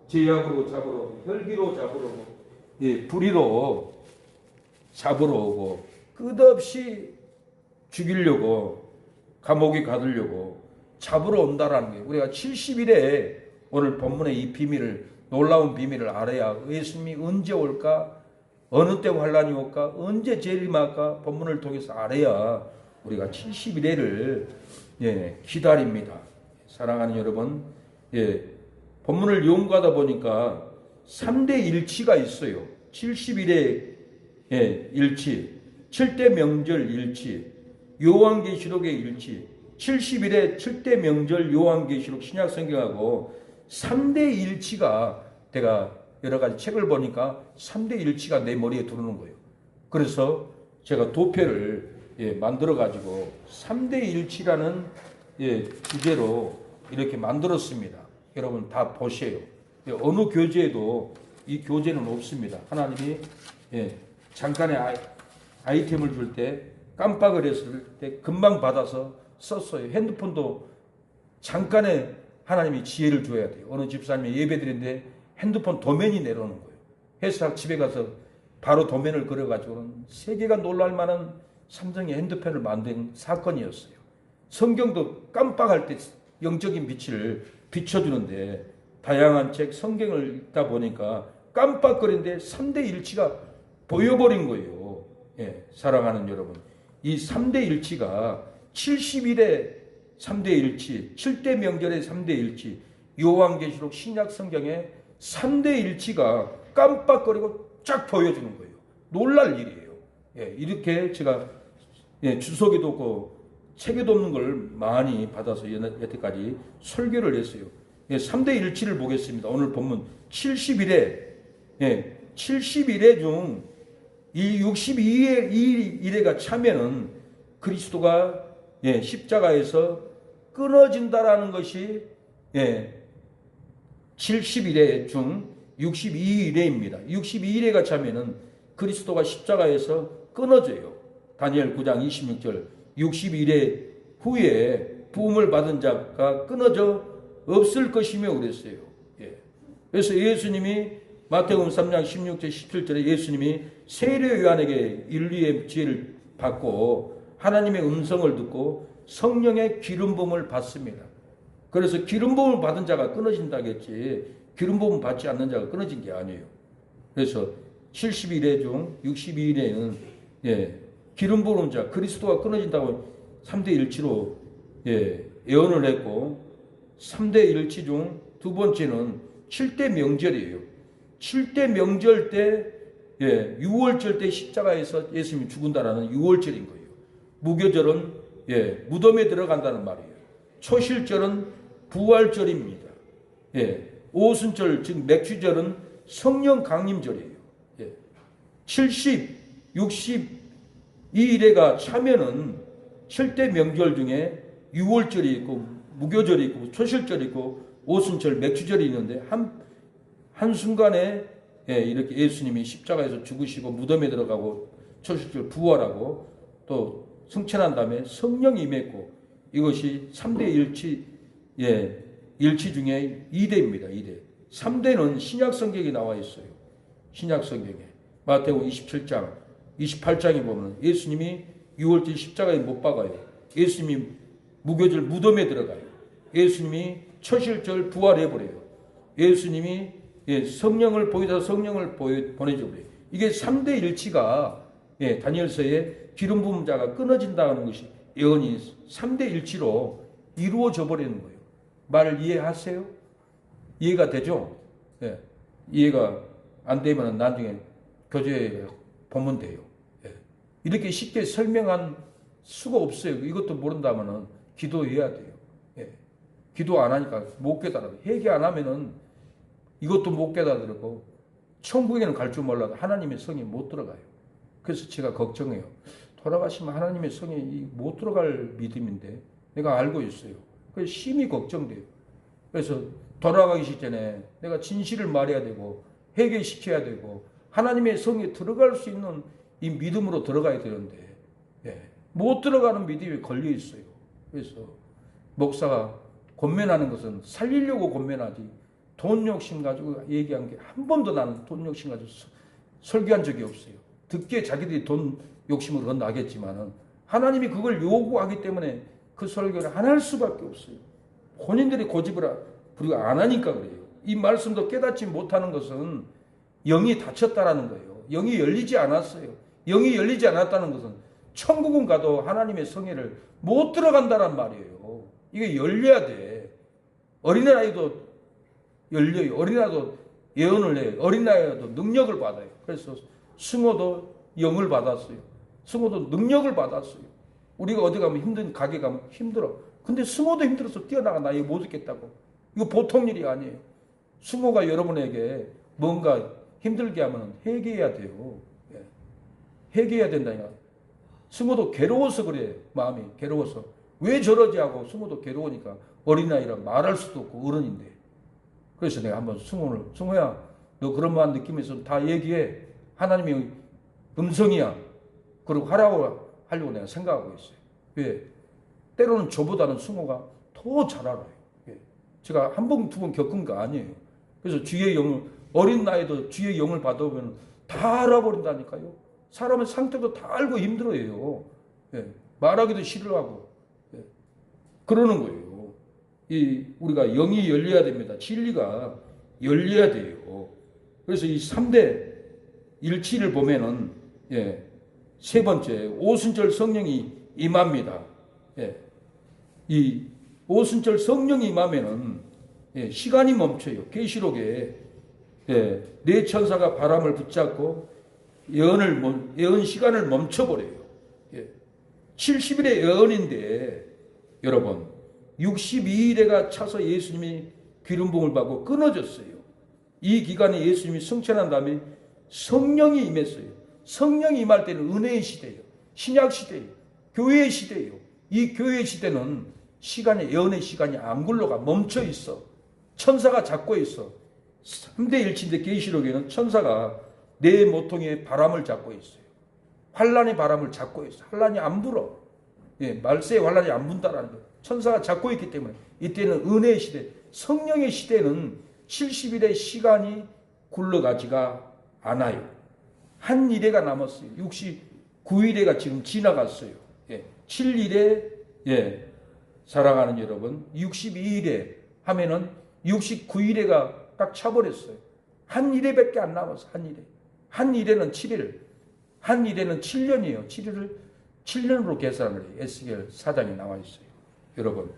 제약으로 잡으러, 혈기로 잡으러 오고, 불의로 잡으러 오고, 끝없이 죽이려고, 감옥에 가두려고 잡으러 온다라는 게, 우리가 70일에 오늘 본문의 이 비밀을, 놀라운 비밀을 알아야 예수님이 언제 올까, 어느 때 환란이 올까, 언제 재림할까 본문을 통해서 알아야 우리가 70일에를 기다립니다. 사랑하는 여러분, 본문을 연구하다 보니까 3대 일치가 있어요. 70일의 일치, 7대 명절 일치, 요한계시록의 일치, 70일의 7대 명절 요한계시록 신약성경하고 3대 일치가, 내가 여러 가지 책을 보니까 3대 일치가 내 머리에 들어오는 거예요. 그래서 제가 도표를 만들어 가지고 3대 일치라는 주제로 이렇게 만들었습니다. 여러분 다 보세요. 어느 교재에도 이 교재는 없습니다. 하나님이 잠깐의 아이템을 줄 때 깜빡을 했을 때 금방 받아서 썼어요. 핸드폰도 잠깐의 하나님이 지혜를 줘야 돼요. 어느 집사님이 예배드리는데 핸드폰 도면이 내려오는 거예요. 회사 집에 가서 바로 도면을 그려가지고는 세계가 놀랄 만한 삼성의 핸드폰을 만든 사건이었어요. 성경도 깜빡할 때 영적인 빛을 비춰주는데 다양한 책 성경을 읽다 보니까 깜빡거리는데 3대 일치가 보여버린 거예요. 사랑하는 여러분, 이 3대 일치가 70일의 3대 일치, 7대 명절의 3대 일치, 요한계시록 신약성경의 3대 일치가 깜빡거리고 쫙 보여주는 거예요. 놀랄 일이에요. 이렇게 제가 주석에도 없고 체계도 없는 걸 많이 받아서 여태까지 설교를 했어요. 3대 일치를 보겠습니다. 오늘 본문 70일에 70일에 중 이 62일에가 차면은 그리스도가 십자가에서 끊어진다라는 것이 70일에 중 62일에입니다. 62일에가 차면은 그리스도가 십자가에서 끊어져요. 다니엘 9장 26절 62일에 후에 부음을 받은 자가 끊어져 없을 것이며 그랬어요. 그래서 예수님이 마태복음 3장 16절 17절에 예수님이 세례 요한에게 인류의 지혜를 받고 하나님의 음성을 듣고 성령의 기름 부음을 받습니다. 그래서 기름 부음을 받은 자가 끊어진다겠지 기름 부음 받지 않는 자가 끊어진 게 아니에요. 그래서 70일에 중 62일에는 기름 부은 자 그리스도가 끊어진다고 3대 일치로 예언을 했고 3대 일치 중 두 번째는 7대 명절이에요. 7대 명절 때 6월절 때 십자가에서 예수님이 죽은다라는 6월절인 거예요. 무교절은 무덤에 들어간다는 말이에요. 초실절은 부활절입니다. 오순절 즉 맥주절은 성령 강림절이에요. 70, 62일에가 차면은 7대 명절 중에 6월절이 있고 무교절이 있고 초실절이 있고 오순절 맥주절이 있는데 한순간에 이렇게 예수님이 십자가에서 죽으시고 무덤에 들어가고 초실절 부활하고 또 승천한 다음에 성령이 임했고 이것이 3대 일치 일치 중에 2대입니다. 2대. 3대는 신약 성경에 나와 있어요. 신약 성경에 마태복음 27장 28장에 보면 예수님이 6월절 십자가에 못 박아요. 예수님이 무교절 무덤에 들어가요. 예수님이 초실절 부활해버려요. 예수님이 성령을 보이다 성령을 보내줘버려요. 이게 3대 일치가 다니엘서에 기름 부은 자가 끊어진다는 것이 예언이 3대 일치로 이루어져 버리는 거예요. 말을 이해하세요? 이해가 되죠? 이해가 안 되면 나중에 교재에 보면 돼요. 이렇게 쉽게 설명한 수가 없어요. 이것도 모른다면은 기도해야 돼요. 기도 안 하니까 못 깨달아요. 회개 안 하면은 이것도 못 깨달고 천국에는 갈 줄 몰라도 하나님의 성이 못 들어가요. 그래서 제가 걱정해요. 돌아가시면 하나님의 성이 못 들어갈 믿음인데 내가 알고 있어요. 그래서 심히 걱정돼요. 그래서 돌아가기 직전에 내가 진실을 말해야 되고 회개시켜야 되고 하나님의 성에 들어갈 수 있는 이 믿음으로 들어가야 되는데 못 들어가는 믿음이 걸려 있어요. 그래서 목사가 권면하는 것은 살리려고 권면하지 돈 욕심 가지고 얘기한 게 한 번도 나는 돈 욕심 가지고 설교한 적이 없어요. 듣기에 자기들이 돈 욕심으로 나겠지만은 하나님이 그걸 요구하기 때문에 그 설교를 안 할 수밖에 없어요. 본인들이 고집을 부리고 안 하니까 그래요. 이 말씀도 깨닫지 못하는 것은 영이 닫혔다라는 거예요. 영이 열리지 않았어요. 영이 열리지 않았다는 것은 천국은 가도 하나님의 성회를 못 들어간다란 말이에요. 이게 열려야 돼. 어린아이도 열려요. 어린아이도 예언을 해요. 어린아이도 능력을 받아요. 그래서 승호도 영을 받았어요. 승호도 능력을 받았어요. 우리가 어디 가면 힘든 가게 가면 힘들어. 근데 승호도 힘들어서 뛰어나가 나 이거 못 있겠다고. 이거 보통 일이 아니에요. 승호가 여러분에게 뭔가 힘들게 하면 회개해야 돼요. 회개해야 된다니까. 승호도 괴로워서 그래. 마음이 괴로워서. 왜 저러지 하고 승호도 괴로우니까 어린아이라 말할 수도 없고 어른인데. 그래서 내가 한번 승호야 너 그런 마음 느끼면서 다 얘기해. 하나님의 음성이야. 그리고 하라고 하려고 내가 생각하고 있어요. 왜? 때로는 저보다는 승호가 더 잘 알아요. 제가 한 번, 두 번 겪은 거 아니에요. 그래서 주의 영을, 어린 나이도 주의 영을 받아보면 다 알아버린다니까요. 사람의 상태도 다 알고 힘들어해요. 말하기도 싫어하고. 그러는 거예요. 우리가 영이 열려야 됩니다. 진리가 열려야 돼요. 그래서 이 3대 일치를 보면은, 세 번째, 오순절 성령이 임합니다. 이 오순절 성령이 임하면은, 시간이 멈춰요. 계시록에, 네 천사가 바람을 붙잡고 예언 시간을 멈춰버려요. 70일의 예언인데 여러분 62일에가 차서 예수님이 기름 부음을 받고 끊어졌어요. 이 기간에 예수님이 승천한 다음에 성령이 임했어요. 성령이 임할 때는 은혜의 시대예요. 신약 시대예요. 교회의 시대예요. 이 교회의 시대는 시간이 예언의 시간이 안 굴러가 멈춰 있어. 천사가 잡고 있어. 3대 일치인데 계시록에는 천사가 네 모퉁이의 바람을 잡고 있어요. 환란의 바람을 잡고 있어. 환란이 안 불어. 예, 말세의 환란이 안 분다라는 거예요. 천사가 잡고 있기 때문에 이때는 은혜의 시대, 성령의 시대는 70일의 시간이 굴러가지가 않아요. 한 일회가 남았어요. 69일회가 지금 지나갔어요. 예, 7일에 사랑하는 여러분 62일에 하면은 69일회가 딱 차버렸어요. 한 일회밖에 안 남았어. 한 일회. 한 일회는 7일. 한 일회는 7년이에요. 7일을 7년으로 계산을 해요. 에스겔 4장에 나와 있어요. 여러분.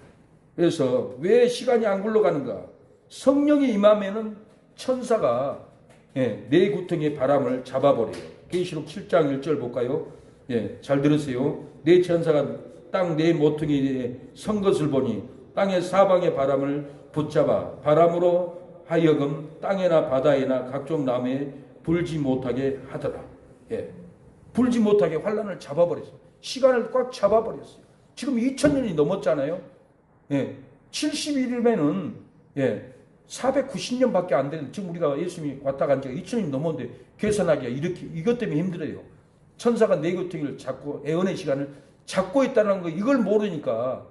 그래서 왜 시간이 안 굴러가는가? 성령이 임하면은 천사가 네 구덩이의 바람을 잡아버려요. 계시록 7장 1절 볼까요? 잘 들으세요. 네 천사가 땅 네 모퉁이에 선 것을 보니 땅의 사방의 바람을 붙잡아 바람으로 하여금 땅에나 바다에나 각종 나무에 불지 못하게 하더라. 불지 못하게 환란을 잡아버렸어요. 시간을 꽉 잡아버렸어요. 지금 2000년이 넘었잖아요. 70일이면은 490년밖에 안 되는, 지금 우리가 예수님이 왔다 간 지가 2000년이 넘었는데 계산하기가 이렇게, 이것 때문에 힘들어요. 천사가 네 구덩이를 잡고 애언의 시간을 잡고 있다는 거, 이걸 모르니까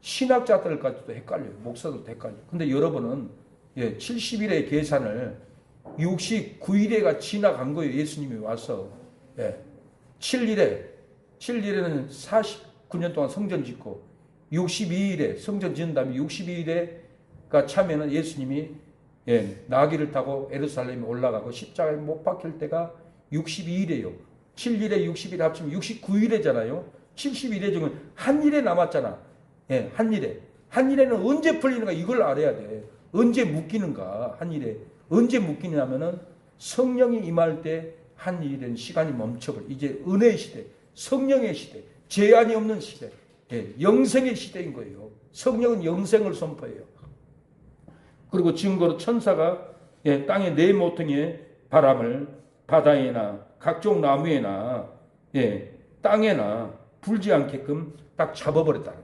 신학자들까지도 헷갈려요. 목사들도 헷갈려요. 근데 여러분은 70일의 계산을 69일에가 지나간 거예요. 예수님이 와서 7일에는 49년 동안 성전 짓고 62일에 성전 짓는 다음에 62일에가 차면은 예수님이 나귀를 타고 예루살렘에 올라가고 십자가에 못 박힐 때가 62일이에요. 7일에 60일 합치면 69일이잖아요. 71일 중에 한 일에 남았잖아. 한 일에. 한 일에는 언제 풀리는가 이걸 알아야 돼. 언제 묶이는가 한 일에. 언제 묶이냐면은 성령이 임할 때 한 일에는 시간이 멈춰버려. 이제 은혜의 시대, 성령의 시대, 제한이 없는 시대, 영생의 시대인 거예요. 성령은 영생을 선포해요. 그리고 증거로 천사가 땅의 네 모퉁이의 바람을 바다에나 각종 나무에나 땅에나 불지 않게끔 딱 잡아버렸다는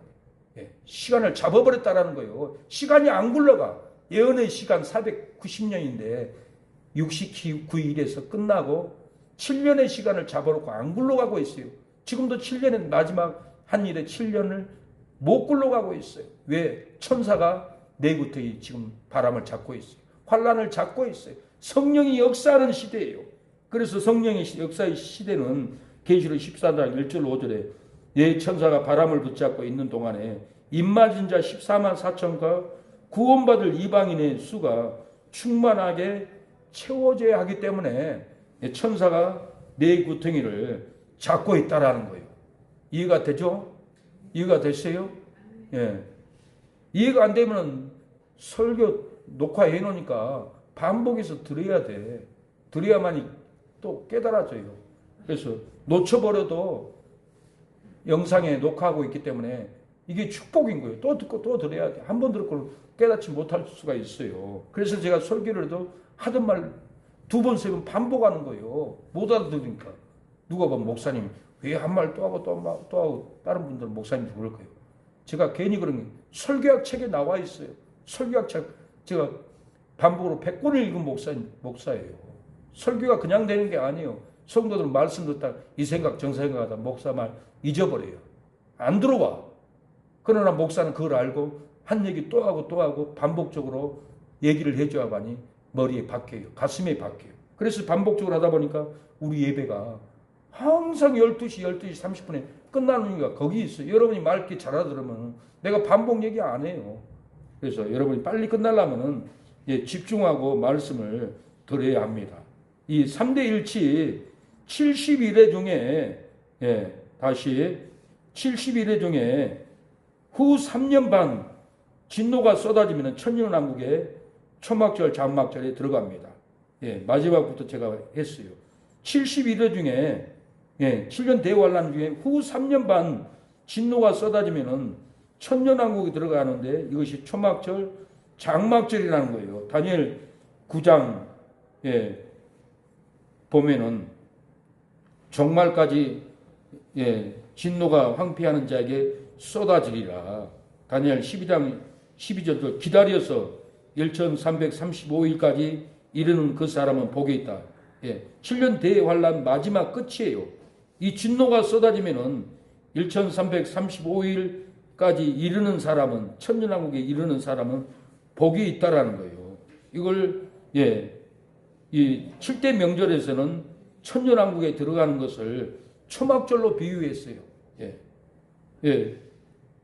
거예요. 시간을 잡아버렸다는 거예요. 시간이 안 굴러가. 예언의 시간 490년인데 69일에서 끝나고 7년의 시간을 잡아놓고 안 굴러가고 있어요. 지금도 7년의 마지막 한 일에 7년을 못 굴러가고 있어요. 왜? 천사가 내구터이 지금 바람을 잡고 있어요. 환란을 잡고 있어요. 성령이 역사하는 시대예요. 그래서 성령의 역사의 시대는 계시록 14장 1절 5절에 예 천사가 바람을 붙잡고 있는 동안에 입맞은 자 14만 4천과 구원받을 이방인의 수가 충만하게 채워져야 하기 때문에 천사가 네 구덩이를 잡고 있다라는 거예요. 이해가 되죠? 이해가 됐어요? 이해가 안 되면 설교 녹화해 놓으니까 반복해서 들어야 돼. 들어야만이 또 깨달아져요. 그래서 놓쳐버려도 영상에 녹화하고 있기 때문에 이게 축복인 거예요. 또 듣고 또 들어야 돼. 한 번 듣고 깨닫지 못할 수가 있어요. 그래서 제가 설교를 해도 하던 말 두 번, 세 번 반복하는 거예요. 못 알아들으니까. 누가 보면 목사님 왜 한 말 또 하고 또 하고 다른 분들은 목사님도 그럴 거예요. 제가 괜히 그런 게 설교학 책에 나와 있어요. 설교학 책 제가 반복으로 100권을 읽은 목사예요. 설교가 그냥 되는 게 아니에요. 성도들은 말씀 듣다 이 생각 저 생각하다 목사 말 잊어버려요. 안 들어와. 그러나 목사는 그걸 알고 한 얘기 또 하고 반복적으로 얘기를 해줘야만이 머리에 박혀요. 가슴에 박혀요. 그래서 반복적으로 하다 보니까 우리 예배가 항상 12시 30분에 끝나는 이유가 거기 있어요. 여러분이 말 이렇게 잘 알아들으면 내가 반복 얘기 안 해요. 그래서 여러분이 빨리 끝나려면 집중하고 말씀을 들어야 합니다. 이 3대 일치 71회 중에 다시 71회 중에 후 3년 반 진노가 쏟아지면 천년왕국에 초막절 장막절에 들어갑니다. 마지막부터 제가 했어요. 71회 중에 7년 대환란 중에 후 3년 반 진노가 쏟아지면은 천년왕국이 들어가는데 이것이 초막절, 장막절이라는 거예요. 다니엘 9장 보면은 종말까지 진노가 황폐하는 자에게 쏟아지리라. 다니엘 12장 12절도 기다려서 1335일까지 이르는 그 사람은 복이 있다. 7년 대환란 마지막 끝이에요. 이 진노가 쏟아지면은 1335일까지 이르는 사람은, 천년왕국에 이르는 사람은 복이 있다라는 거예요. 이걸 이 7대 명절에서는 천년왕국에 들어가는 것을 초막절로 비유했어요.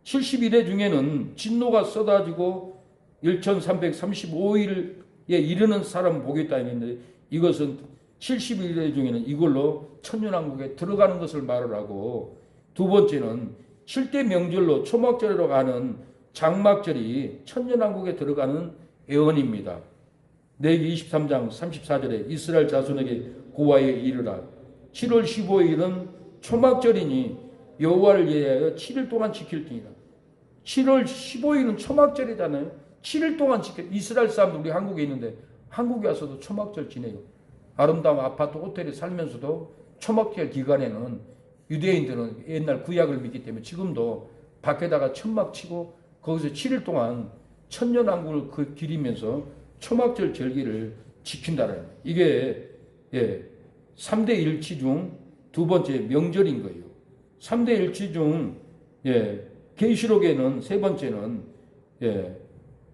70일의 중에는 진노가 쏟아지고 1335일에 이르는 사람은 복이 있다 했는데, 이것은 70일의 중에는 이걸로 천년왕국에 들어가는 것을 말을 하고, 두 번째는 7대 명절로 초막절로 가는 장막절이 천년왕국에 들어가는 예언입니다. 레위기 23장 34절에 이스라엘 자손에게 고하여 이르라. 7월 15일은 초막절이니 여호와를 예하여 7일 동안 지킬지니라. 7월 15일은 초막절이잖아요. 7일 동안 지켜. 이스라엘 사람들 우리 한국에 있는데 한국에 와서도 초막절 지내요. 아름다운 아파트 호텔에 살면서도 초막절 기간에는 유대인들은 옛날 구약을 믿기 때문에 지금도 밖에다가 천막 치고 거기서 7일 동안 천년왕국을 기리면서 초막절 절기를 지킨다는, 이게 3대 일치 중 두 번째 명절인 거예요. 3대 일치 중 계시록에는 세 번째는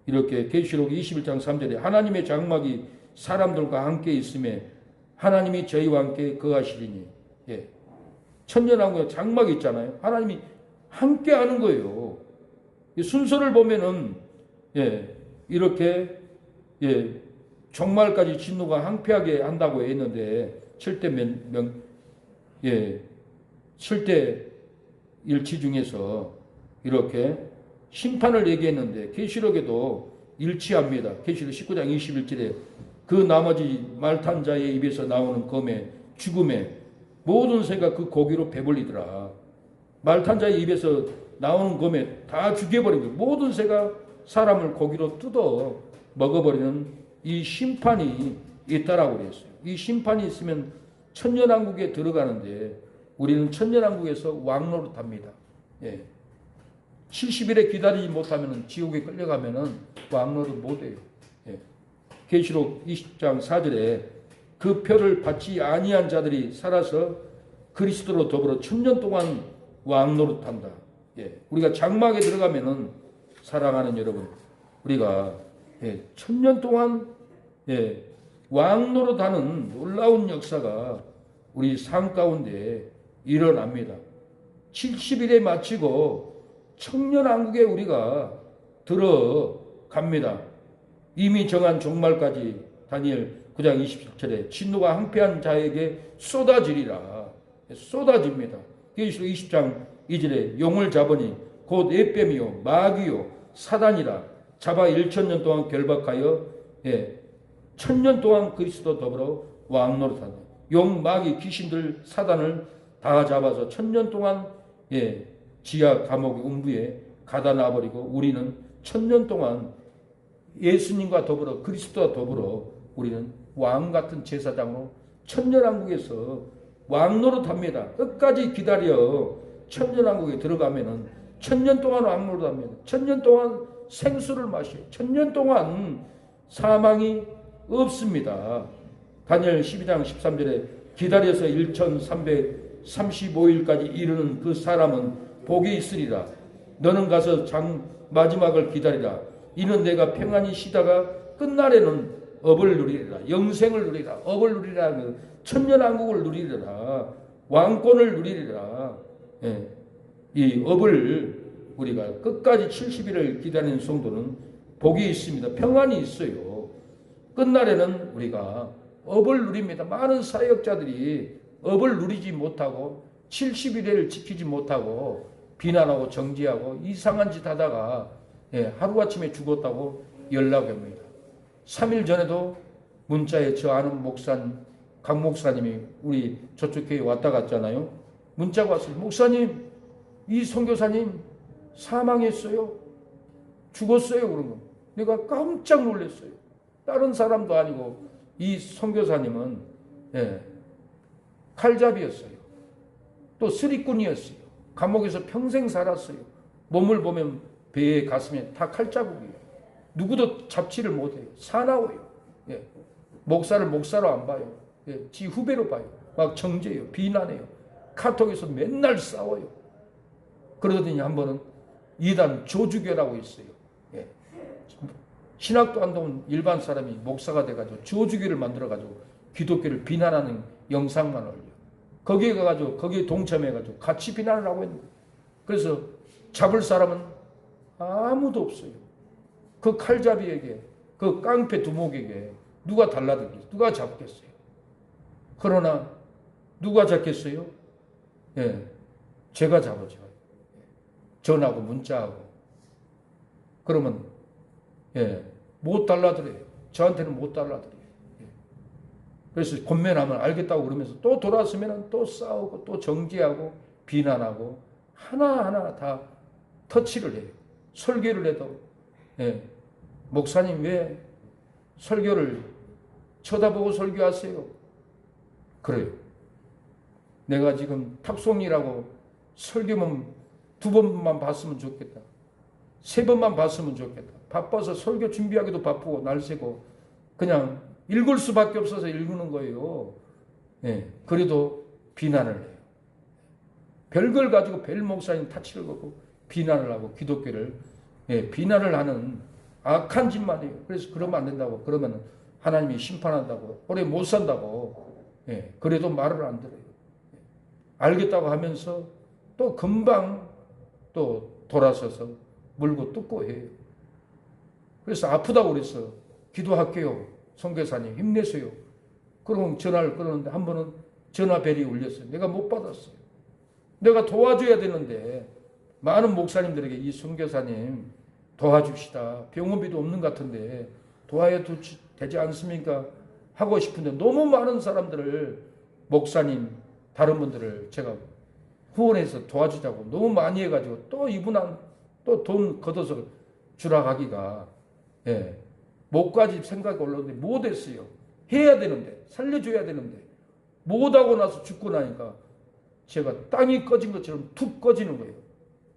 이렇게 계시록 21장 3절에 하나님의 장막이 사람들과 함께 있음에 하나님이 저희와 함께 거하시리니. 천년왕국에 장막이 있잖아요. 하나님이 함께 하는 거예요. 순서를 보면은 이렇게 종말까지 진노가 항폐하게 한다고 했는데 7대 일치 중에서 이렇게 심판을 얘기했는데 계시록에도 일치합니다. 계시록 19장 21절에 그 나머지 말탄 자의 입에서 나오는 검에 죽음에 모든 새가 그 고기로 배불리더라. 말탄 자의 입에서 나오는 검에 다 죽여버리고 모든 새가 사람을 고기로 뜯어 먹어버리는 이 심판이 있다라고 그랬어요. 이 심판이 있으면 천년왕국에 들어가는데 우리는 천년왕국에서 왕노릇합니다. 70일에 기다리지 못하면 지옥에 끌려가면 왕노릇 못해요. 계시록 20장 4절에 그 표를 받지 아니한 자들이 살아서 그리스도로 더불어 천년 동안 왕노릇한다. 우리가 장막에 들어가면은 사랑하는 여러분, 우리가 천년 동안 왕노릇하는 놀라운 역사가 우리 삶 가운데 일어납니다. 70일에 마치고 천년왕국에 우리가 들어갑니다. 이미 정한 종말까지 다니엘 9장 27절에 진노가 항폐한 자에게 쏟아지리라. 쏟아집니다. 계시록 20장 2절에 용을 잡으니 곧 에뱀이요 마귀요 사단이라 잡아 1000년 동안 결박하여 1000년 동안 그리스도 더불어 왕노릇한다. 용 마귀 귀신들 사단을 다 잡아서 1000년 동안 지하 감옥 음부에 가다 놔버리고 우리는 1000년 동안 예수님과 더불어 그리스도와 더불어 우리는 왕 같은 제사장으로 천년왕국에서 왕노릇합니다. 끝까지 기다려 천년왕국에 들어가면은 1000년 동안 왕노릇합니다. 1000년 동안 생수를 마셔요. 1000년 동안 사망이 없습니다. 다니엘 12장 13절에 기다려서 1335일까지 이르는 그 사람은 복이 있으리라. 너는 가서 마지막을 기다리라. 이는 내가 평안히 쉬다가 끝날에는 업을 누리리라. 영생을 누리라. 업을 누리라. 천년왕국을 누리리라. 왕권을 누리리라. 이 업을 우리가 끝까지 70일을 기다리는 성도는 복이 있습니다. 평안이 있어요. 끝날에는 우리가 업을 누립니다. 많은 사역자들이 업을 누리지 못하고 70일을 지키지 못하고 비난하고 정지하고 이상한 짓 하다가 하루아침에 죽었다고 연락이 옵니다. 3일 전에도 문자에 저 아는 목사 강 목사님이 우리 저쪽 교회 왔다 갔잖아요. 문자가 왔어요. 목사님, 이 선교사님 사망했어요. 죽었어요. 그런 거. 내가 깜짝 놀랐어요. 다른 사람도 아니고 이 선교사님은 칼잡이였어요. 또 쓰리꾼이었어요. 감옥에서 평생 살았어요. 몸을 보면 배에 가슴에 다 칼자국이에요. 누구도 잡지를 못해요. 사나워요. 목사를 목사로 안 봐요. 지 후배로 봐요. 막 정죄해요. 비난해요. 카톡에서 맨날 싸워요. 그러더니 한 번은 이단 조주교라고 있어요. 신학도 안 되는 일반 사람이 목사가 돼가지고 조주교를 만들어가지고 기독교를 비난하는 영상만 올려. 거기에 가가지고 거기에 동참해가지고 같이 비난을 하고 있는 거예요. 그래서 잡을 사람은 아무도 없어요. 그 칼잡이에게, 그 깡패 두목에게 누가 달라들겠어요? 누가 잡겠어요? 그러나 누가 잡겠어요? 제가 잡아줘요. 전하고 문자하고. 그러면 못 달라들어요. 저한테는 못 달라들어요. 그래서 권면하면 알겠다고 그러면서 또 돌아서면 또 싸우고 또 정죄하고 비난하고 하나하나 다 터치를 해요. 설교를 해도 목사님 왜 설교를 쳐다보고 설교하세요? 그래요. 내가 지금 탑송이라고 설교만 2번만 봤으면 좋겠다. 3번만 봤으면 좋겠다. 바빠서 설교 준비하기도 바쁘고 날새고 그냥 읽을 수밖에 없어서 읽는 거예요. 그래도 비난을 해요. 별걸 가지고 별 목사님 타치를 걷고 비난을 하고 기독교를 비난을 하는 악한 짓만 해요. 그래서 그러면 안 된다고. 그러면 하나님이 심판한다고. 오래 못 산다고. 그래도 말을 안 들어요. 알겠다고 하면서 또 금방 또 돌아서서 물고 뜯고 해요. 그래서 아프다고 그래서 기도할게요. 선교사님 힘내세요. 그럼 전화를 끊었는데 한 번은 전화벨이 울렸어요. 내가 못 받았어요. 내가 도와줘야 되는데 많은 목사님들에게 이 선교사님 도와줍시다. 병원비도 없는 것 같은데 도와야 되지 않습니까? 하고 싶은데 너무 많은 사람들을 목사님 다른 분들을 제가 후원해서 도와주자고 너무 많이 해가지고 또 이분한 또 돈 걷어서 주라 하기가 목까지 생각이 올라오는데 못했어요. 해야 되는데 살려줘야 되는데 못하고 나서 죽고 나니까 제가 땅이 꺼진 것처럼 툭 꺼지는 거예요.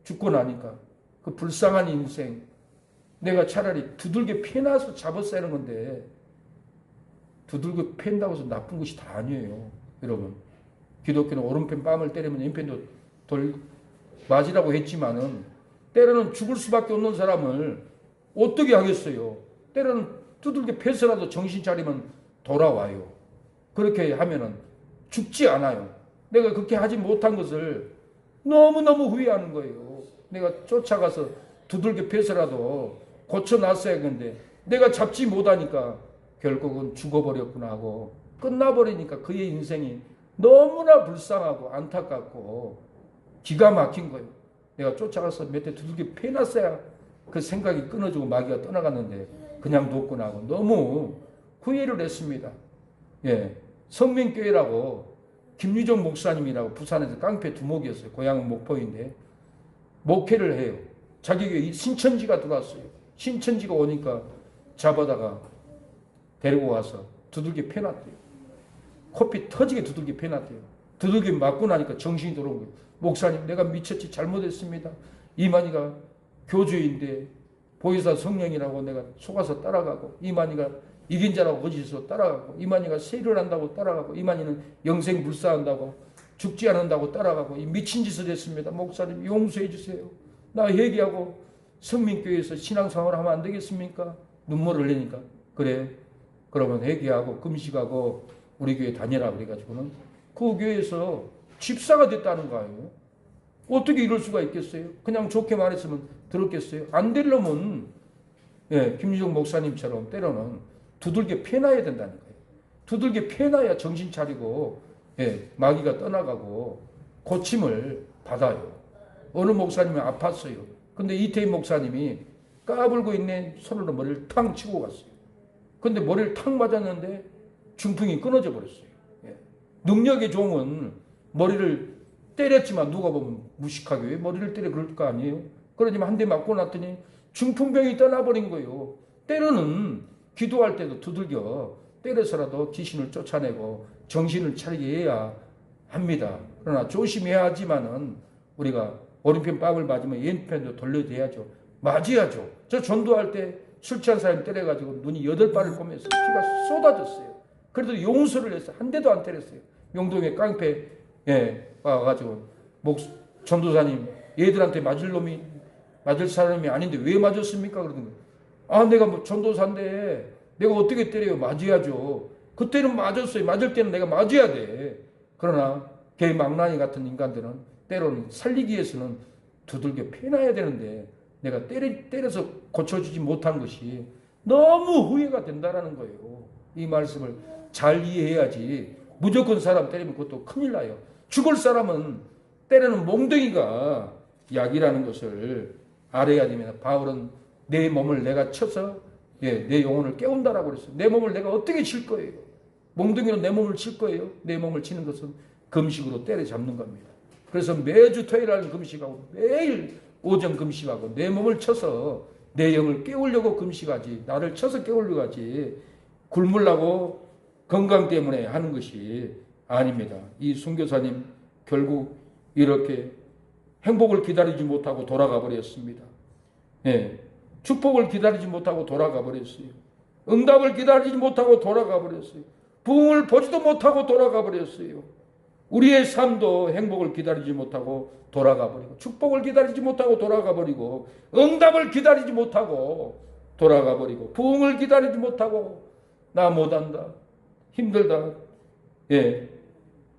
죽고 나니까 그 불쌍한 인생 내가 차라리 두들겨 패놔서 잡았어야 하는 건데 두들겨 팬다고 해서 나쁜 것이 다 아니에요. 여러분 기독교는 오른편 뺨을 때리면 왼편도 돌 맞으라고 했지만은 때로는 죽을 수밖에 없는 사람을 어떻게 하겠어요. 때로는 두들겨 패서라도 정신 차리면 돌아와요. 그렇게 하면은 죽지 않아요. 내가 그렇게 하지 못한 것을 너무너무 후회하는 거예요. 내가 쫓아가서 두들겨 패서라도 고쳐놨어야 했는데 내가 잡지 못하니까 결국은 죽어버렸구나 하고 끝나버리니까 그의 인생이 너무나 불쌍하고 안타깝고 기가 막힌 거예요. 내가 쫓아가서 몇 대 두들겨 패놨어야 그 생각이 끊어지고 마귀가 떠나갔는데 그냥 뒀구나 하고 너무 후회를 했습니다. 성민교회라고 김유정 목사님이라고 부산에서 깡패 두목이었어요. 고향은 목포인데 목회를 해요. 자기 교회 신천지가 들어왔어요. 신천지가 오니까 잡아다가 데리고 와서 두들겨 패놨대요. 코피 터지게 두들겨 패놨대요. 두들겨 맞고 나니까 정신이 돌아온 거예요. 목사님 내가 미쳤지 잘못했습니다. 이만희가 교주인데 보혜사 성령이라고 내가 속아서 따라가고 이만희가 이긴 자라고 거짓으로 따라가고 이만희가 세일을 한다고 따라가고 이만희는 영생 불사한다고 죽지 않는다고 따라가고 이 미친 짓을 했습니다. 목사님 용서해 주세요. 나 회개하고 성민교회에서 신앙생활을 하면 안 되겠습니까? 눈물을 흘리니까 그래 그러면 회개하고 금식하고 우리 교회 다니라 그래가지고는 그 교회에서 집사가 됐다는 거예요. 어떻게 이럴 수가 있겠어요? 그냥 좋게 말했으면 들었겠어요? 안 되려면 김유정 목사님처럼 때로는 두들겨 패놔야 된다는 거예요. 두들겨 패놔야 정신 차리고 마귀가 떠나가고 고침을 받아요. 어느 목사님이 아팠어요. 근데 이태인 목사님이 까불고 있는 손으로 머리를 탕 치고 갔어요. 근데 머리를 탁 맞았는데 중풍이 끊어져 버렸어요. 능력의 종은 머리를 때렸지만 누가 보면 무식하게 왜 머리를 때려 그럴 거 아니에요? 그러지만 한 대 맞고 났더니 중풍병이 떠나버린 거예요. 때로는 기도할 때도 두들겨 때려서라도 귀신을 쫓아내고 정신을 차리게 해야 합니다. 그러나 조심해야 하지만은 우리가 오른편 뺨을 맞으면 왼편도 돌려대야죠. 맞아야죠. 저 전도할 때 술 취한 사람 때려가지고 눈이 8발을 꼬면서 피가 쏟아졌어요. 그래도 용서를 했어요. 한 대도 안 때렸어요. 명동에 깡패 와가지고 전도사님 얘들한테 맞을 사람이 아닌데 왜 맞았습니까? 그러는 거예요. 아, 내가 뭐 전도사인데 내가 어떻게 때려요? 맞아야죠. 그때는 맞았어요. 맞을 때는 내가 맞아야 돼. 그러나 개망나니 같은 인간들은 때로는 살리기 위해서는 두들겨 패놔야 되는데 내가 때려서 고쳐주지 못한 것이 너무 후회가 된다라는 거예요. 이 말씀을 잘 이해해야지. 무조건 사람 때리면 그것도 큰일 나요. 죽을 사람은 때리는 몽둥이가 약이라는 것을 알아야 됩니다. 바울은 내 몸을 내가 쳐서 내 영혼을 깨운다라고 그랬어요. 내 몸을 내가 어떻게 칠 거예요? 몽둥이로 내 몸을 칠 거예요? 내 몸을 치는 것은 금식으로 때려잡는 겁니다. 그래서 매주 토요일날 금식하고 매일 오전 금식하고 내 몸을 쳐서 내 영을 깨우려고 금식하지, 나를 쳐서 깨우려고 하지 굶으려고 건강 때문에 하는 것이 아닙니다. 이 선교사님 결국 이렇게 행복을 기다리지 못하고 돌아가 버렸습니다. 축복을 기다리지 못하고 돌아가 버렸어요. 응답을 기다리지 못하고 돌아가 버렸어요. 부흥을 보지도 못하고 돌아가 버렸어요. 우리의 삶도 행복을 기다리지 못하고 돌아가 버리고 축복을 기다리지 못하고 돌아가 버리고 응답을 기다리지 못하고 돌아가 버리고 부흥을 기다리지 못하고 나 못한다. 힘들다.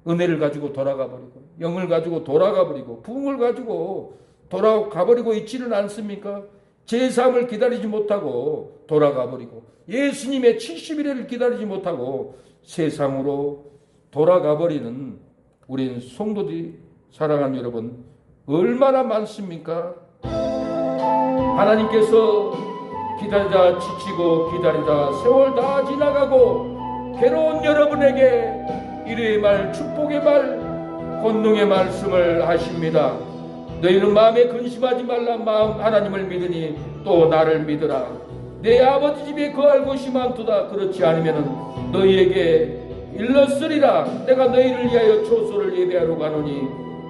은혜를 가지고 돌아가 버리고 영을 가지고 돌아가 버리고 부흥을 가지고 돌아가 버리고 있지는 않습니까? 제3을 기다리지 못하고 돌아가 버리고 예수님의 70일을 기다리지 못하고 세상으로 돌아가 버리는 우리 성도들이 사랑하는 여러분 얼마나 많습니까? 하나님께서 기다리다 지치고 기다리다 세월 다 지나가고 괴로운 여러분에게 일의 말 축복의 말 권능의 말씀을 하십니다. 너희는 마음에 근심하지 말라. 마음 하나님을 믿으니 또 나를 믿으라. 내 아버지 집에 거할 곳이 많도다. 그렇지 않으면 너희에게 일렀으리라. 내가 너희를 위하여 초소를 예배하러 가노니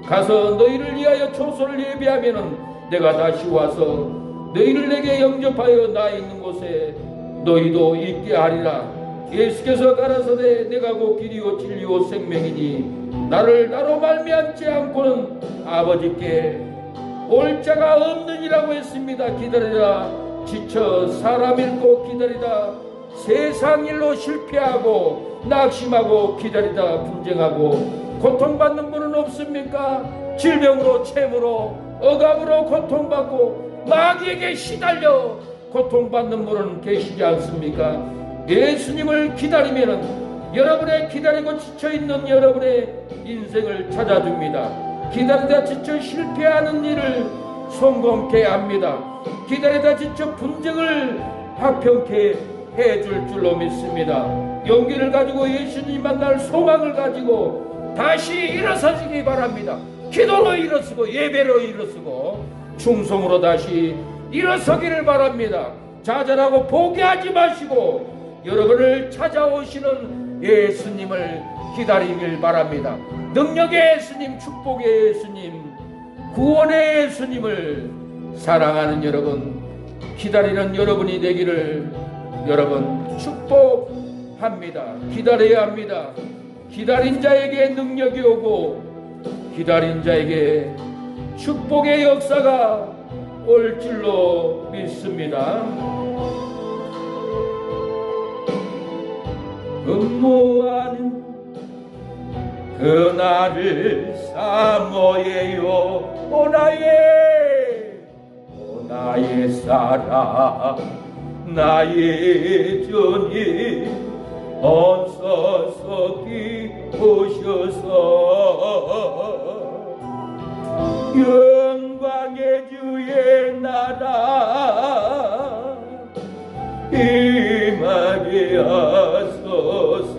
가서 너희를 위하여 초소를 예배하면은 내가 다시 와서 너희를 내게 영접하여 나 있는 곳에 너희도 있게 하리라. 예수께서 가라사대 내가 곧 길이요 진리요 생명이니 나를 나로 말미암지 않고는 아버지께 올 자가 없느니라고 했습니다. 기다리라. 지쳐 사람 잃고 기다리다 세상 일로 실패하고 낙심하고 기다리다 분쟁하고 고통받는 분은 없습니까? 질병으로 채무로 억압으로 고통받고 마귀에게 시달려 고통받는 분은 계시지 않습니까? 예수님을 기다리면은 여러분의 기다리고 지쳐있는 여러분의 인생을 찾아줍니다. 기다리다 지쳐 실패하는 일을 성공케 합니다. 기다리다 지쳐 분쟁을 화평케 해줄 줄로 믿습니다. 용기를 가지고 예수님 만날 소망을 가지고 다시 일어서시기 바랍니다. 기도로 일어서고 예배로 일어서고 충성으로 다시 일어서기를 바랍니다. 좌절하고 포기하지 마시고 여러분을 찾아오시는 예수님을 기다리길 바랍니다. 능력의 예수님, 축복의 예수님, 구원의 예수님을 사랑하는 여러분, 기다리는 여러분이 되기를 여러분 축복합니다. 기다려야 합니다. 기다린 자에게 능력이 오고 기다린 자에게 축복의 역사가 올 줄로 믿습니다. 근무하는 그날을 사모해요. 오 나의 사랑 나의 전이 어서서 기쁘셔서 영광의 주의 나라 임하게 하소서.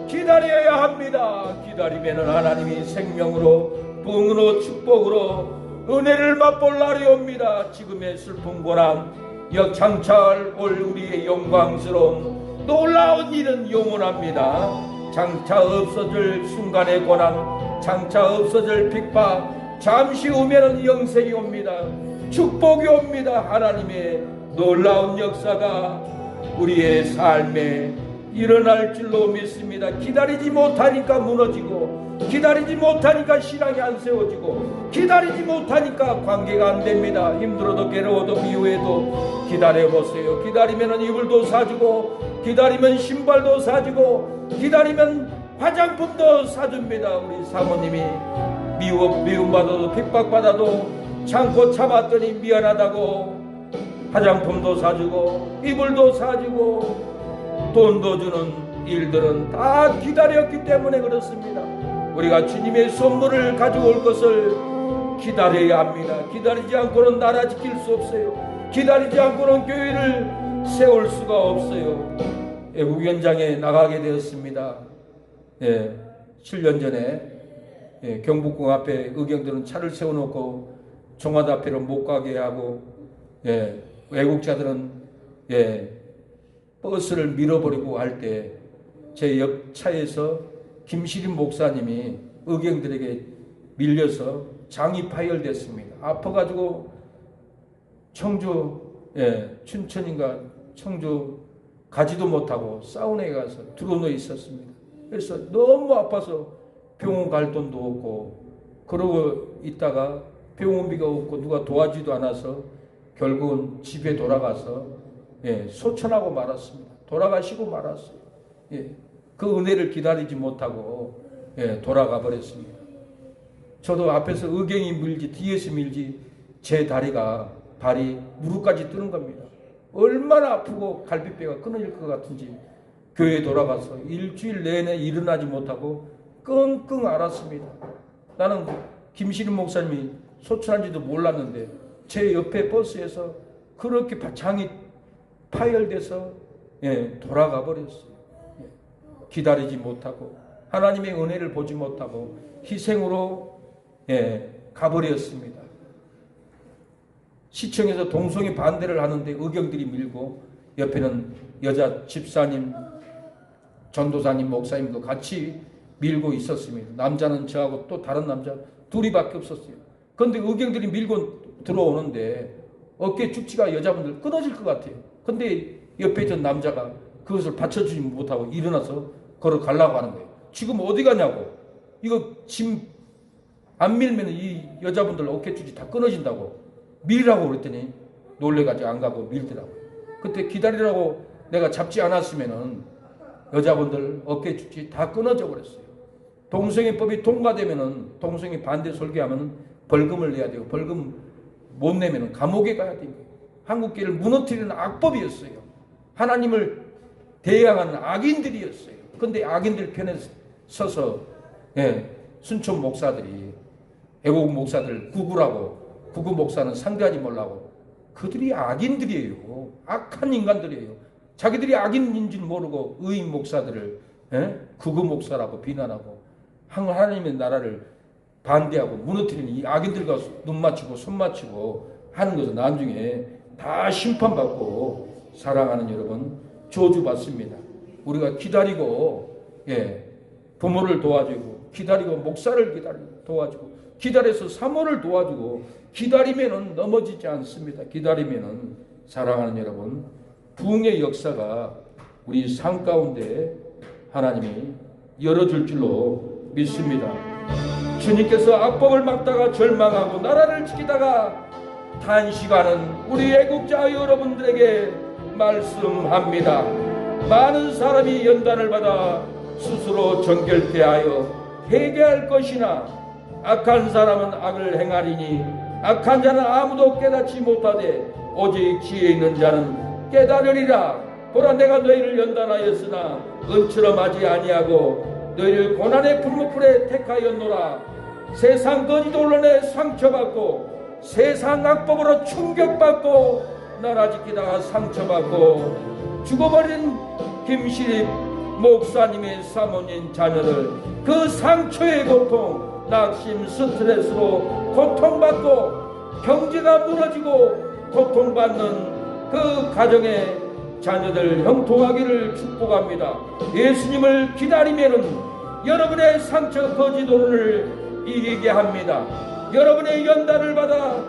기다려야 합니다. 기다리면은 하나님이 생명으로 부흥으로 축복으로 은혜를 맛볼 날이 옵니다. 지금의 슬픔 고난 역장차할 올 우리의 영광스러운 놀라운 일은 영원합니다. 장차 없어질 순간의 고난, 장차 없어질 핍박, 잠시 후면은 영생이 옵니다. 축복이 옵니다. 하나님의 놀라운 역사가 우리의 삶에 일어날 줄로 믿습니다. 기다리지 못하니까 무너지고, 기다리지 못하니까 신앙이 안 세워지고, 기다리지 못하니까 관계가 안 됩니다. 힘들어도 괴로워도 미워해도 기다려보세요. 기다리면 이불도 사주고, 기다리면 신발도 사주고, 기다리면 화장품도 사줍니다. 우리 사모님이 미움받아도 핍박받아도 참고 참았더니 미안하다고 화장품도 사주고 이불도 사주고 돈도 주는 일들은 다 기다렸기 때문에 그렇습니다. 우리가 주님의 선물을 가져올 것을 기다려야 합니다. 기다리지 않고는 나라 지킬 수 없어요. 기다리지 않고는 교회를 세울 수가 없어요. 외국 현장에 나가게 되었습니다. 7년 전에 경복궁 앞에 의경들은 차를 세워놓고 종합 앞에로 못 가게 하고 외국자들은 버스를 밀어버리고 할 때 제 옆차에서 김시림 목사님이 의경들에게 밀려서 장이 파열됐습니다. 아파가지고 청주 춘천인가 청주 가지도 못하고 사우나에 가서 들어누워 있었습니다. 그래서 너무 아파서 병원 갈 돈도 없고 그러고 있다가 병원비가 없고 누가 도와주지도 않아서 결국은 집에 돌아가서 소천하고 말았습니다. 돌아가시고 말았어요. 그 은혜를 기다리지 못하고 돌아가 버렸습니다. 저도 앞에서 의경이 밀지 뒤에서 밀지 제 발이 무릎까지 뜨는 겁니다. 얼마나 아프고 갈비뼈가 끊어질 것 같은지 교회에 돌아가서 일주일 내내 일어나지 못하고 끙끙 앓았습니다. 나는 김시림 목사님이 소천한지도 몰랐는데 제 옆에 버스에서 그렇게 장이 파열돼서 돌아가 버렸어요. 기다리지 못하고 하나님의 은혜를 보지 못하고 희생으로 가버렸습니다. 시청에서 동성애 반대를 하는데 의경들이 밀고 옆에는 여자 집사님, 전도사님, 목사님도 같이 밀고 있었습니다. 남자는 저하고 또 다른 남자 둘이밖에 없었어요. 그런데 의경들이 밀고 들어오는데 어깨 축지가 여자분들 끊어질 것 같아요. 근데 옆에 있던 남자가 그것을 받쳐주지 못하고 일어나서 걸어가려고 하는 거예요. 지금 어디 가냐고. 이거 짐 안 밀면 이 여자분들 어깨축지 다 끊어진다고 밀라고 그랬더니 놀래가지고 안 가고 밀더라고. 그때 기다리라고 내가 잡지 않았으면은 여자분들 어깨축지 다 끊어져 버렸어요. 동성애법이 통과되면은 동성애 반대 설교하면은 벌금을 내야 되고 벌금 못 내면은 감옥에 가야 돼요. 한국교회를 무너뜨리는 악법이었어요. 하나님을 대항하는 악인들이었어요. 근데 악인들 편에 서서 순천 목사들이 애국 목사들 구구 목사는 상대하지 말라고 그들이 악인들이에요. 악한 인간들이에요. 자기들이 악인인 줄 모르고 의인 목사들을 구구 목사라고 비난하고 하나님의 나라를 반대하고 무너뜨리는 이 악인들과 눈 맞추고 손 맞추고 하는 것은 나중에 다 심판받고 사랑하는 여러분 저주받습니다. 우리가 기다리고 부모를 도와주고 기다리고 목사를 도와주고 기다려서 사모를 도와주고 기다리면은 넘어지지 않습니다. 기다리면은 사랑하는 여러분 부흥의 역사가 우리 삶 가운데 하나님이 열어줄 줄로 믿습니다. 주님께서 악법을 막다가 절망하고 나라를 지키다가 탄식하는 우리 애국자 여러분들에게 말씀합니다. 많은 사람이 연단을 받아 스스로 정결케하여 회개할 것이나 악한 사람은 악을 행하리니 악한 자는 아무도 깨닫지 못하되 오직 지혜 있는 자는 깨달으리라. 보라 내가 너희를 연단하였으나 은처럼 하지 아니하고 너희를 고난의 풀무풀에 택하였노라. 세상 거짓 언론에 상처받고 세상 악법으로 충격받고 나라 지키다가 상처받고 죽어버린 김시립 목사님의 사모님 자녀들 그 상처의 고통, 낙심, 스트레스로 고통받고 경제가 무너지고 고통받는 그 가정의 자녀들 형통하기를 축복합니다. 예수님을 기다리면은 여러분의 상처 거짓도를 이기게 합니다. 여러분의 연단을 받아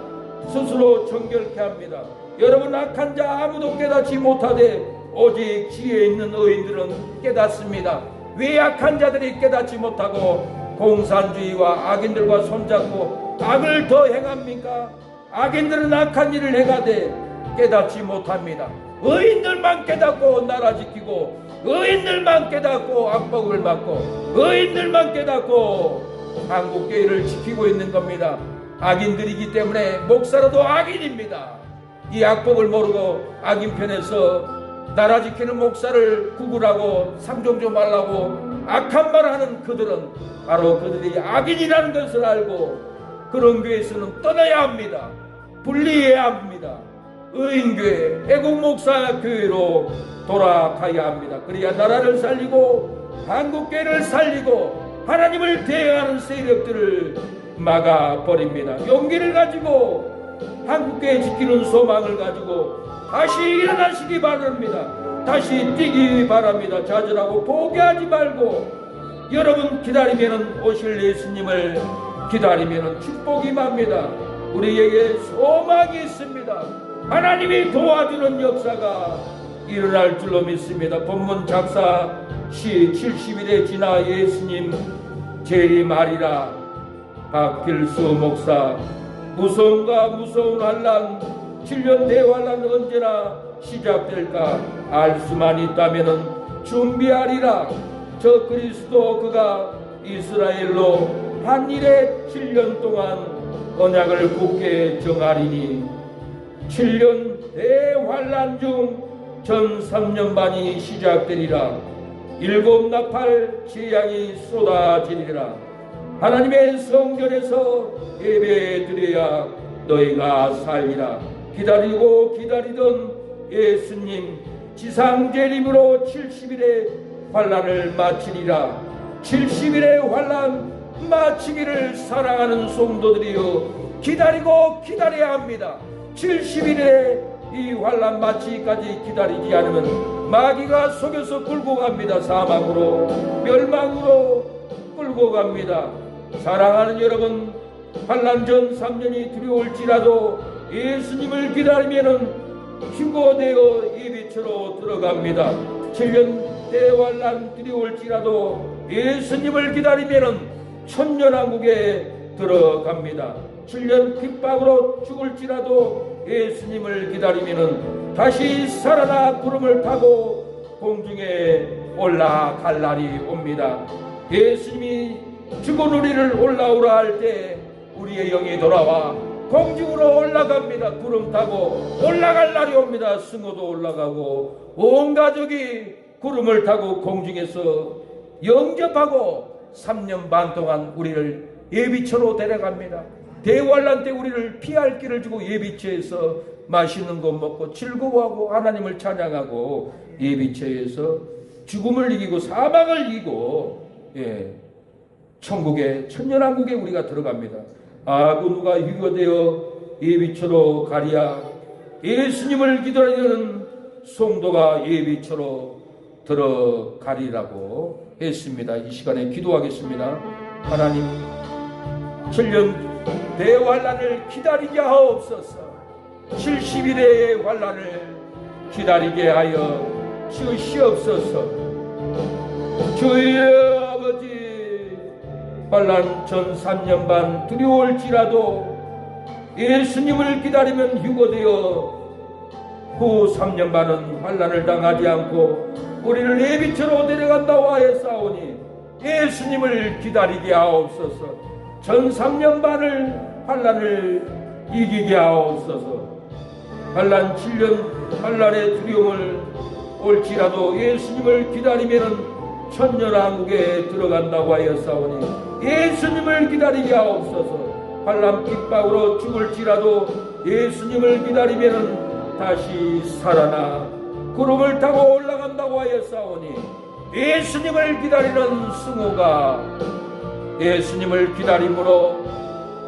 스스로 정결케 합니다. 여러분 악한 자 아무도 깨닫지 못하되 오직 지혜 있는 의인들은 깨닫습니다. 왜 악한 자들이 깨닫지 못하고 공산주의와 악인들과 손잡고 악을 더 행합니까? 악인들은 악한 일을 행하되 깨닫지 못합니다. 의인들만 깨닫고 나라 지키고 의인들만 깨닫고 악법을 막고 의인들만 깨닫고 한국교회를 지키고 있는 겁니다. 악인들이기 때문에 목사라도 악인입니다. 이 악법을 모르고 악인 편에서 나라 지키는 목사를 구굴하고 상종조 말라고 악한 말 하는 그들은 바로 그들이 악인이라는 것을 알고 그런 교회에서는 떠나야 합니다. 분리해야 합니다. 의인교회, 애국목사 교회로 돌아가야 합니다. 그래야 나라를 살리고 한국교회를 살리고 하나님을 대항하는 세력들을 막아버립니다. 용기를 가지고 한국교회 지키는 소망을 가지고 다시 일어나시기 바랍니다. 다시 뛰기 바랍니다. 좌절하고 포기하지 말고 여러분 기다리면 오실 예수님을 기다리면 축복이 맙니다. 우리에게 소망이 있습니다. 하나님이 도와주는 역사가 일어날 줄로 믿습니다. 본문 작사 시 70일에 지나 예수님 재림하리라. 박필수 목사. 무서움과 무서운 환난, 7년 대환난 언제나 시작될까 알 수만 있다면 준비하리라. 저 그리스도 그가 이스라엘로 한 일에 7년 동안 언약을 굳게 정하리니 7년 대환난 중 전 3년 반이 시작되리라. 7 나팔 재앙이 쏟아지리라. 하나님의 성전에서 예배드려야 너희가 살리라. 기다리고 기다리던 예수님 지상 재림으로 70일의 환난을 마치리라. 70일의 환난 마치기를 사랑하는 성도들이여 기다리고 기다려야 합니다. 70일의 이 환난 마치기까지 기다리지 않으면 마귀가 속여서 끌고 갑니다. 사망으로 멸망으로 끌고 갑니다. 사랑하는 여러분, 환난 전 3년이 두려울지라도 예수님을 기다리면은 휴거되어 예비처로 들어갑니다. 7년 대환난 두려울지라도 예수님을 기다리면은 천년왕국에 들어갑니다. 7년 핍박으로 죽을지라도 예수님을 기다리면은 다시 살아나 구름을 타고 공중에 올라갈 날이 옵니다. 예수님이 죽은 우리를 올라오라 할 때 우리의 영이 돌아와 공중으로 올라갑니다. 구름 타고 올라갈 날이 옵니다. 승호도 올라가고 온 가족이 구름을 타고 공중에서 영접하고 3년 반 동안 우리를 예비처로 데려갑니다. 대환난 때 우리를 피할 길을 주고 예비처에서 맛있는 것 먹고 즐거워하고 하나님을 찬양하고 예비처에서 죽음을 이기고 사망을 이기고 천국에 천년왕국에 우리가 들어갑니다. 누가 휴거되어 예비처로 가리야. 예수님을 기다리는 성도가 예비처로 들어가리라고 했습니다. 이 시간에 기도하겠습니다. 하나님 7년 대환난을 기다리게 하옵소서. 70일의 환난을 기다리게 하여 주시옵소서. 주여 아버지, 환난 전 3년 반 두려울지라도 예수님을 기다리면 휴거되어 후 3년 반은 환난을 당하지 않고 우리를 예비처로 데려간다고 하였사오니 예수님을 기다리게 하옵소서. 전 3년 반을 환난을 이기게 하옵소서. 환난 7년 환난의 두려움을 올지라도 예수님을 기다리면은 천년왕국에 들어간다고 하였사오니 예수님을 기다리게 하옵소서. 환난 핍박으로 죽을지라도 예수님을 기다리면은 다시 살아나 구름을 타고 올라간다고 하였사오니 예수님을 기다리는 승호가 예수님을 기다림으로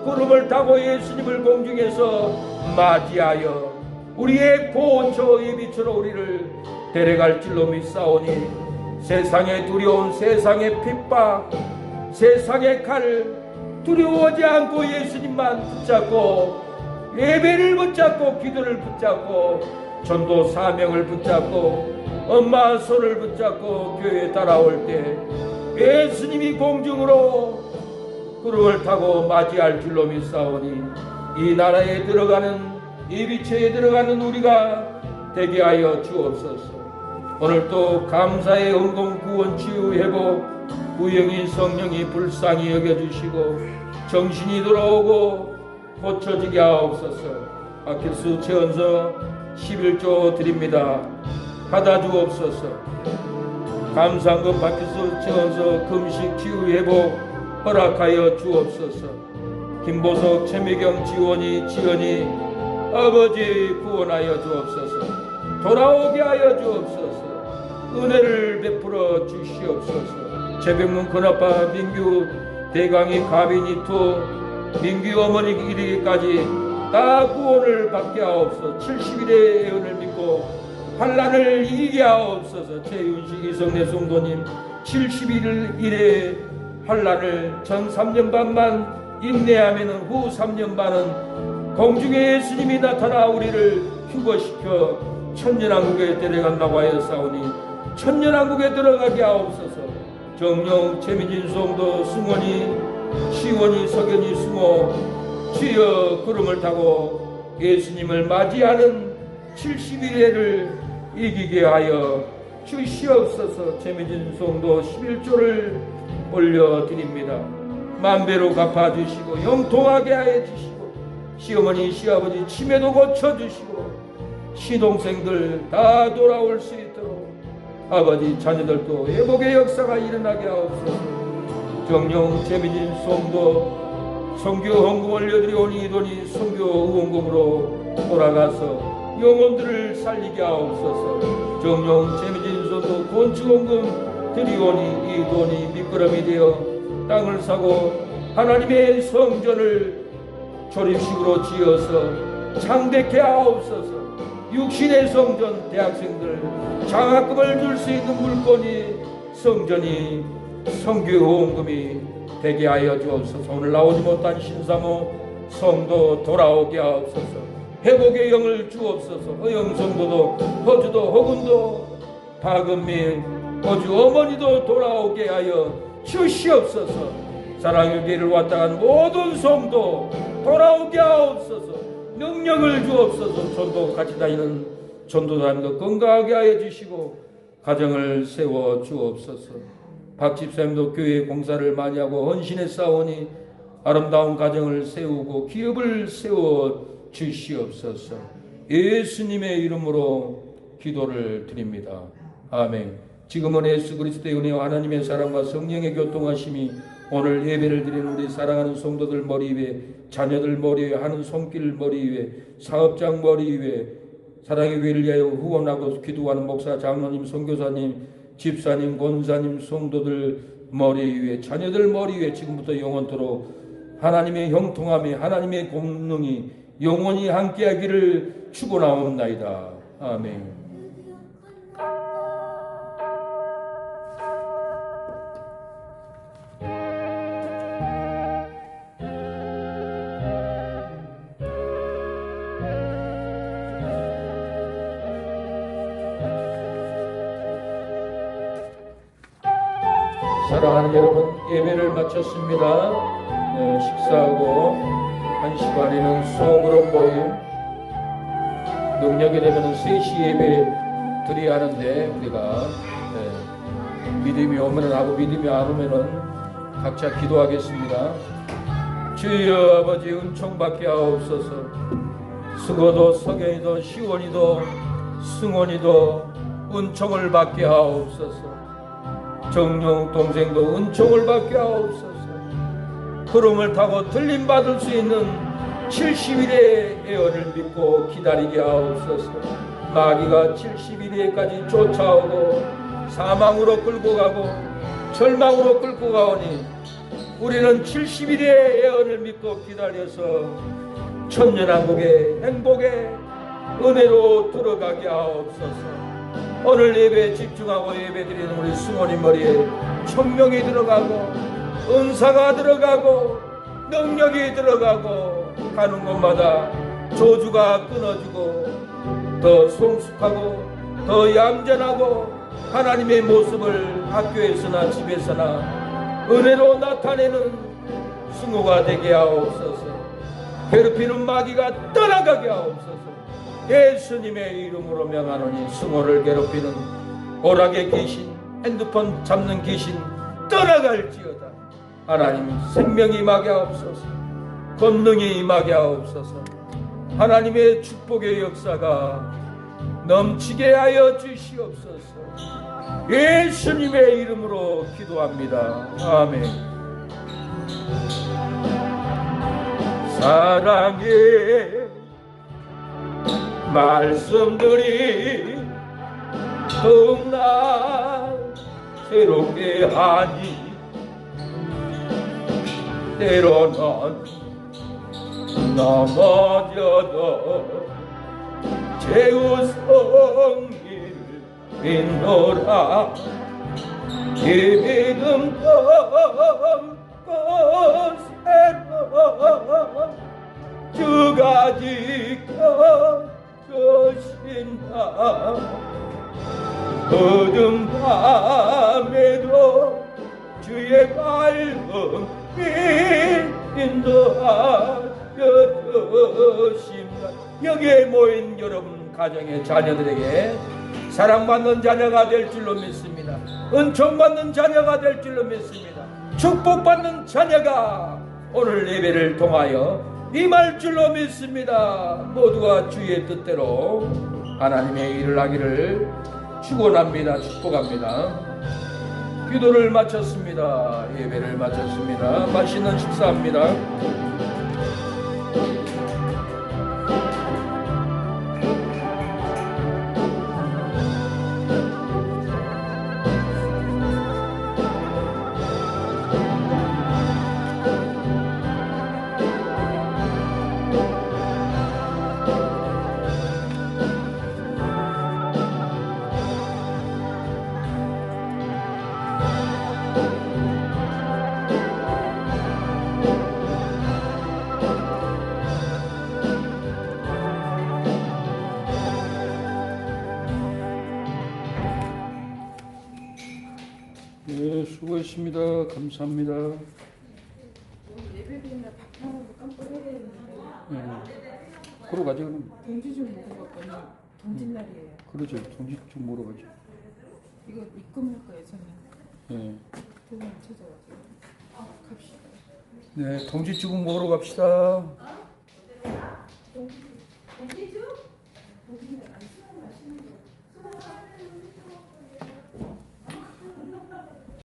구름을 타고 예수님을 공중에서 맞이하여 우리의 고온초 예비처로 우리를 데려갈 줄로 믿사오니 세상에 두려운 세상의 핍박, 세상의 칼 두려워하지 않고 예수님만 붙잡고 예배를 붙잡고 기도를 붙잡고 전도 사명을 붙잡고 엄마 손을 붙잡고 교회에 따라올 때 예수님이 공중으로 구름을 타고 맞이할 줄로 믿사오니 이 나라에 들어가는 예비처에 들어가는 우리가 되게 하여 주옵소서. 오늘도 감사의 은공 구원 치유 회복 구영이 성령이 불쌍히 여겨주시고 정신이 돌아오고 고쳐지게 하옵소서. 아킬수 최언서 11조 드립니다. 받아 주옵소서. 감사금 박킬수 최언서 금식 치유 회복 허락하여 주옵소서. 김보석 최미경 지연이 아버지 구원하여 주옵소서. 돌아오게 하여 주옵소서. 은혜를 베풀어 주시옵소서. 최병문 큰아빠 민규 대강이 가빈이 투 민규 어머니 이르기까지 다 구원을 받게 하옵소서. 70일의 예언을 믿고 환난을 이기게 하옵소서. 최윤식 이성내 성도님 70일 이래 환난을 전 3년 반만 인내하면 후 3년 반은 공중에 예수님이 나타나 우리를 휴거시켜 천년왕국에 데려간다고 하였사오니 천년왕국에 들어가게 하옵소서. 정령 최민진 성도 승원이 시원이 석연이 승호 주여 구름을 타고 예수님을 맞이하는 70일회를 이기게 하여 주시옵소서. 최민진 성도 11조를 올려드립니다. 만배로 갚아주시고 형통하게 하여 주시고 시어머니 시아버지 치매도 고쳐주시고 시동생들 다 돌아올 수 있도록 아버지 자녀들도 회복의 역사가 일어나게 하옵소서. 정령 재미진 성도 선교 헌금 올려드리오니 이돈이 선교 후원금으로 돌아가서 영혼들을 살리게 하옵소서. 정령 재미진 성도 건축헌금 드리오니 이 돈이 미끄럼이 되어 땅을 사고 하나님의 성전을 조립식으로 지어서 창대케 하옵소서. 육신의 성전 대학생들 장학금을 줄 수 있는 물건이 성전이 성교 후원금이 되게 하여 주옵소서. 오늘 나오지 못한 신사모 성도 돌아오게 하옵소서. 회복의 영을 주옵소서. 허영 성도도 허주도 허군도 박은미 허주 어머니도 돌아오게 하여 주시옵소서. 사랑의 길을 왔다 간 모든 성도 돌아오게 하옵소서. 능력을 주옵소서. 전도 같이 다니는 전도사님도 건강하게 하여 주시고 가정을 세워 주옵소서. 박 집사님도 교회 공사를 많이 하고 헌신에 싸우니 아름다운 가정을 세우고 기업을 세워 주시옵소서. 예수님의 이름으로 기도를 드립니다. 아멘. 지금은 예수 그리스도의 은혜와 하나님의 사랑과 성령의 교통하심이 오늘 예배를 드리는 우리 사랑하는 성도들 머리 위에 자녀들 머리 위에 하는 손길 머리 위에 사업장 머리 위에 사랑의 교회를 위하여 후원하고 기도하는 목사 장로님 선교사님 집사님 권사님 성도들 머리 위에 자녀들 머리 위에 지금부터 영원토록 하나님의 형통함이 하나님의 공능이 영원히 함께하기를 축원하옵나이다. 아멘. 사랑하는 여러분, 예배를 마쳤습니다. 식사하고 1시 반에는 소그룹 모임, 능력이 되면 3시 예배 드려야 하는데 우리가 믿음이 오면 하고 믿음이 안 오면은 각자 기도하겠습니다. 주여 아버지 은총 받게 하옵소서. 수고도 석연이도 시원이도 승원이도 은총을 받게 하옵소서. 정령 동생도 은총을 받게 하옵소서. 구름을 타고 들림 받을 수 있는 70일의 예언을 믿고 기다리게 하옵소서. 마귀가 70일에까지 쫓아오고 사망으로 끌고 가고 절망으로 끌고 가오니 우리는 70일의 예언을 믿고 기다려서 천년왕국의 행복의 은혜로 들어가게 하옵소서. 오늘 예배에 집중하고 예배드리는 우리 승원이 머리에 청명이 들어가고 은사가 들어가고 능력이 들어가고 가는 곳마다 저주가 끊어지고 더 성숙하고 더 얌전하고 하나님의 모습을 학교에서나 집에서나 은혜로 나타내는 승호가 되게 하옵소서. 괴롭히는 마귀가 떠나가게 하옵소서. 예수님의 이름으로 명하노니 승호를 괴롭히는 오락의 귀신, 핸드폰 잡는 귀신 떠나갈지어다. 하나님 생명이 임하게 하옵소서. 권능이 임하게 하옵소서. 하나님의 축복의 역사가 넘치게 하여 주시옵소서. 예수님의 이름으로 기도합니다. 아멘. 사랑의 말씀들이 더욱나 새롭게 하니 때로는 넘어져도 제우성이를 믿노라. 예비금 곳곳에는 주가 지켜주신다. 어두운 밤에도 주의 밝음이 인도하여 주신다. 여기에 모인 여러분 가정의 자녀들에게 사랑받는 자녀가 될 줄로 믿습니다. 은총받는 자녀가 될 줄로 믿습니다. 축복받는 자녀가 오늘 예배를 통하여 임할 줄로 믿습니다. 모두가 주의 뜻대로 하나님의 일을 하기를 축원합니다. 축복합니다. 기도를 마쳤습니다. 예배를 마쳤습니다. 맛있는 식사합니다. 네, 수고했습니다. 감사합니다. 예배드리면 밥 하나도 깜빡해야 되는데. 네. 그러고 가죠. 그럼. 동지죽 먹어봤더니 동짓날이에요. 그러죠. 동지죽 먹으러 가죠. 이거 입금할 거예요, 저는. 네. 그만 찾아가지고. 갑시다. 네, 동지죽 먹으러 갑시다.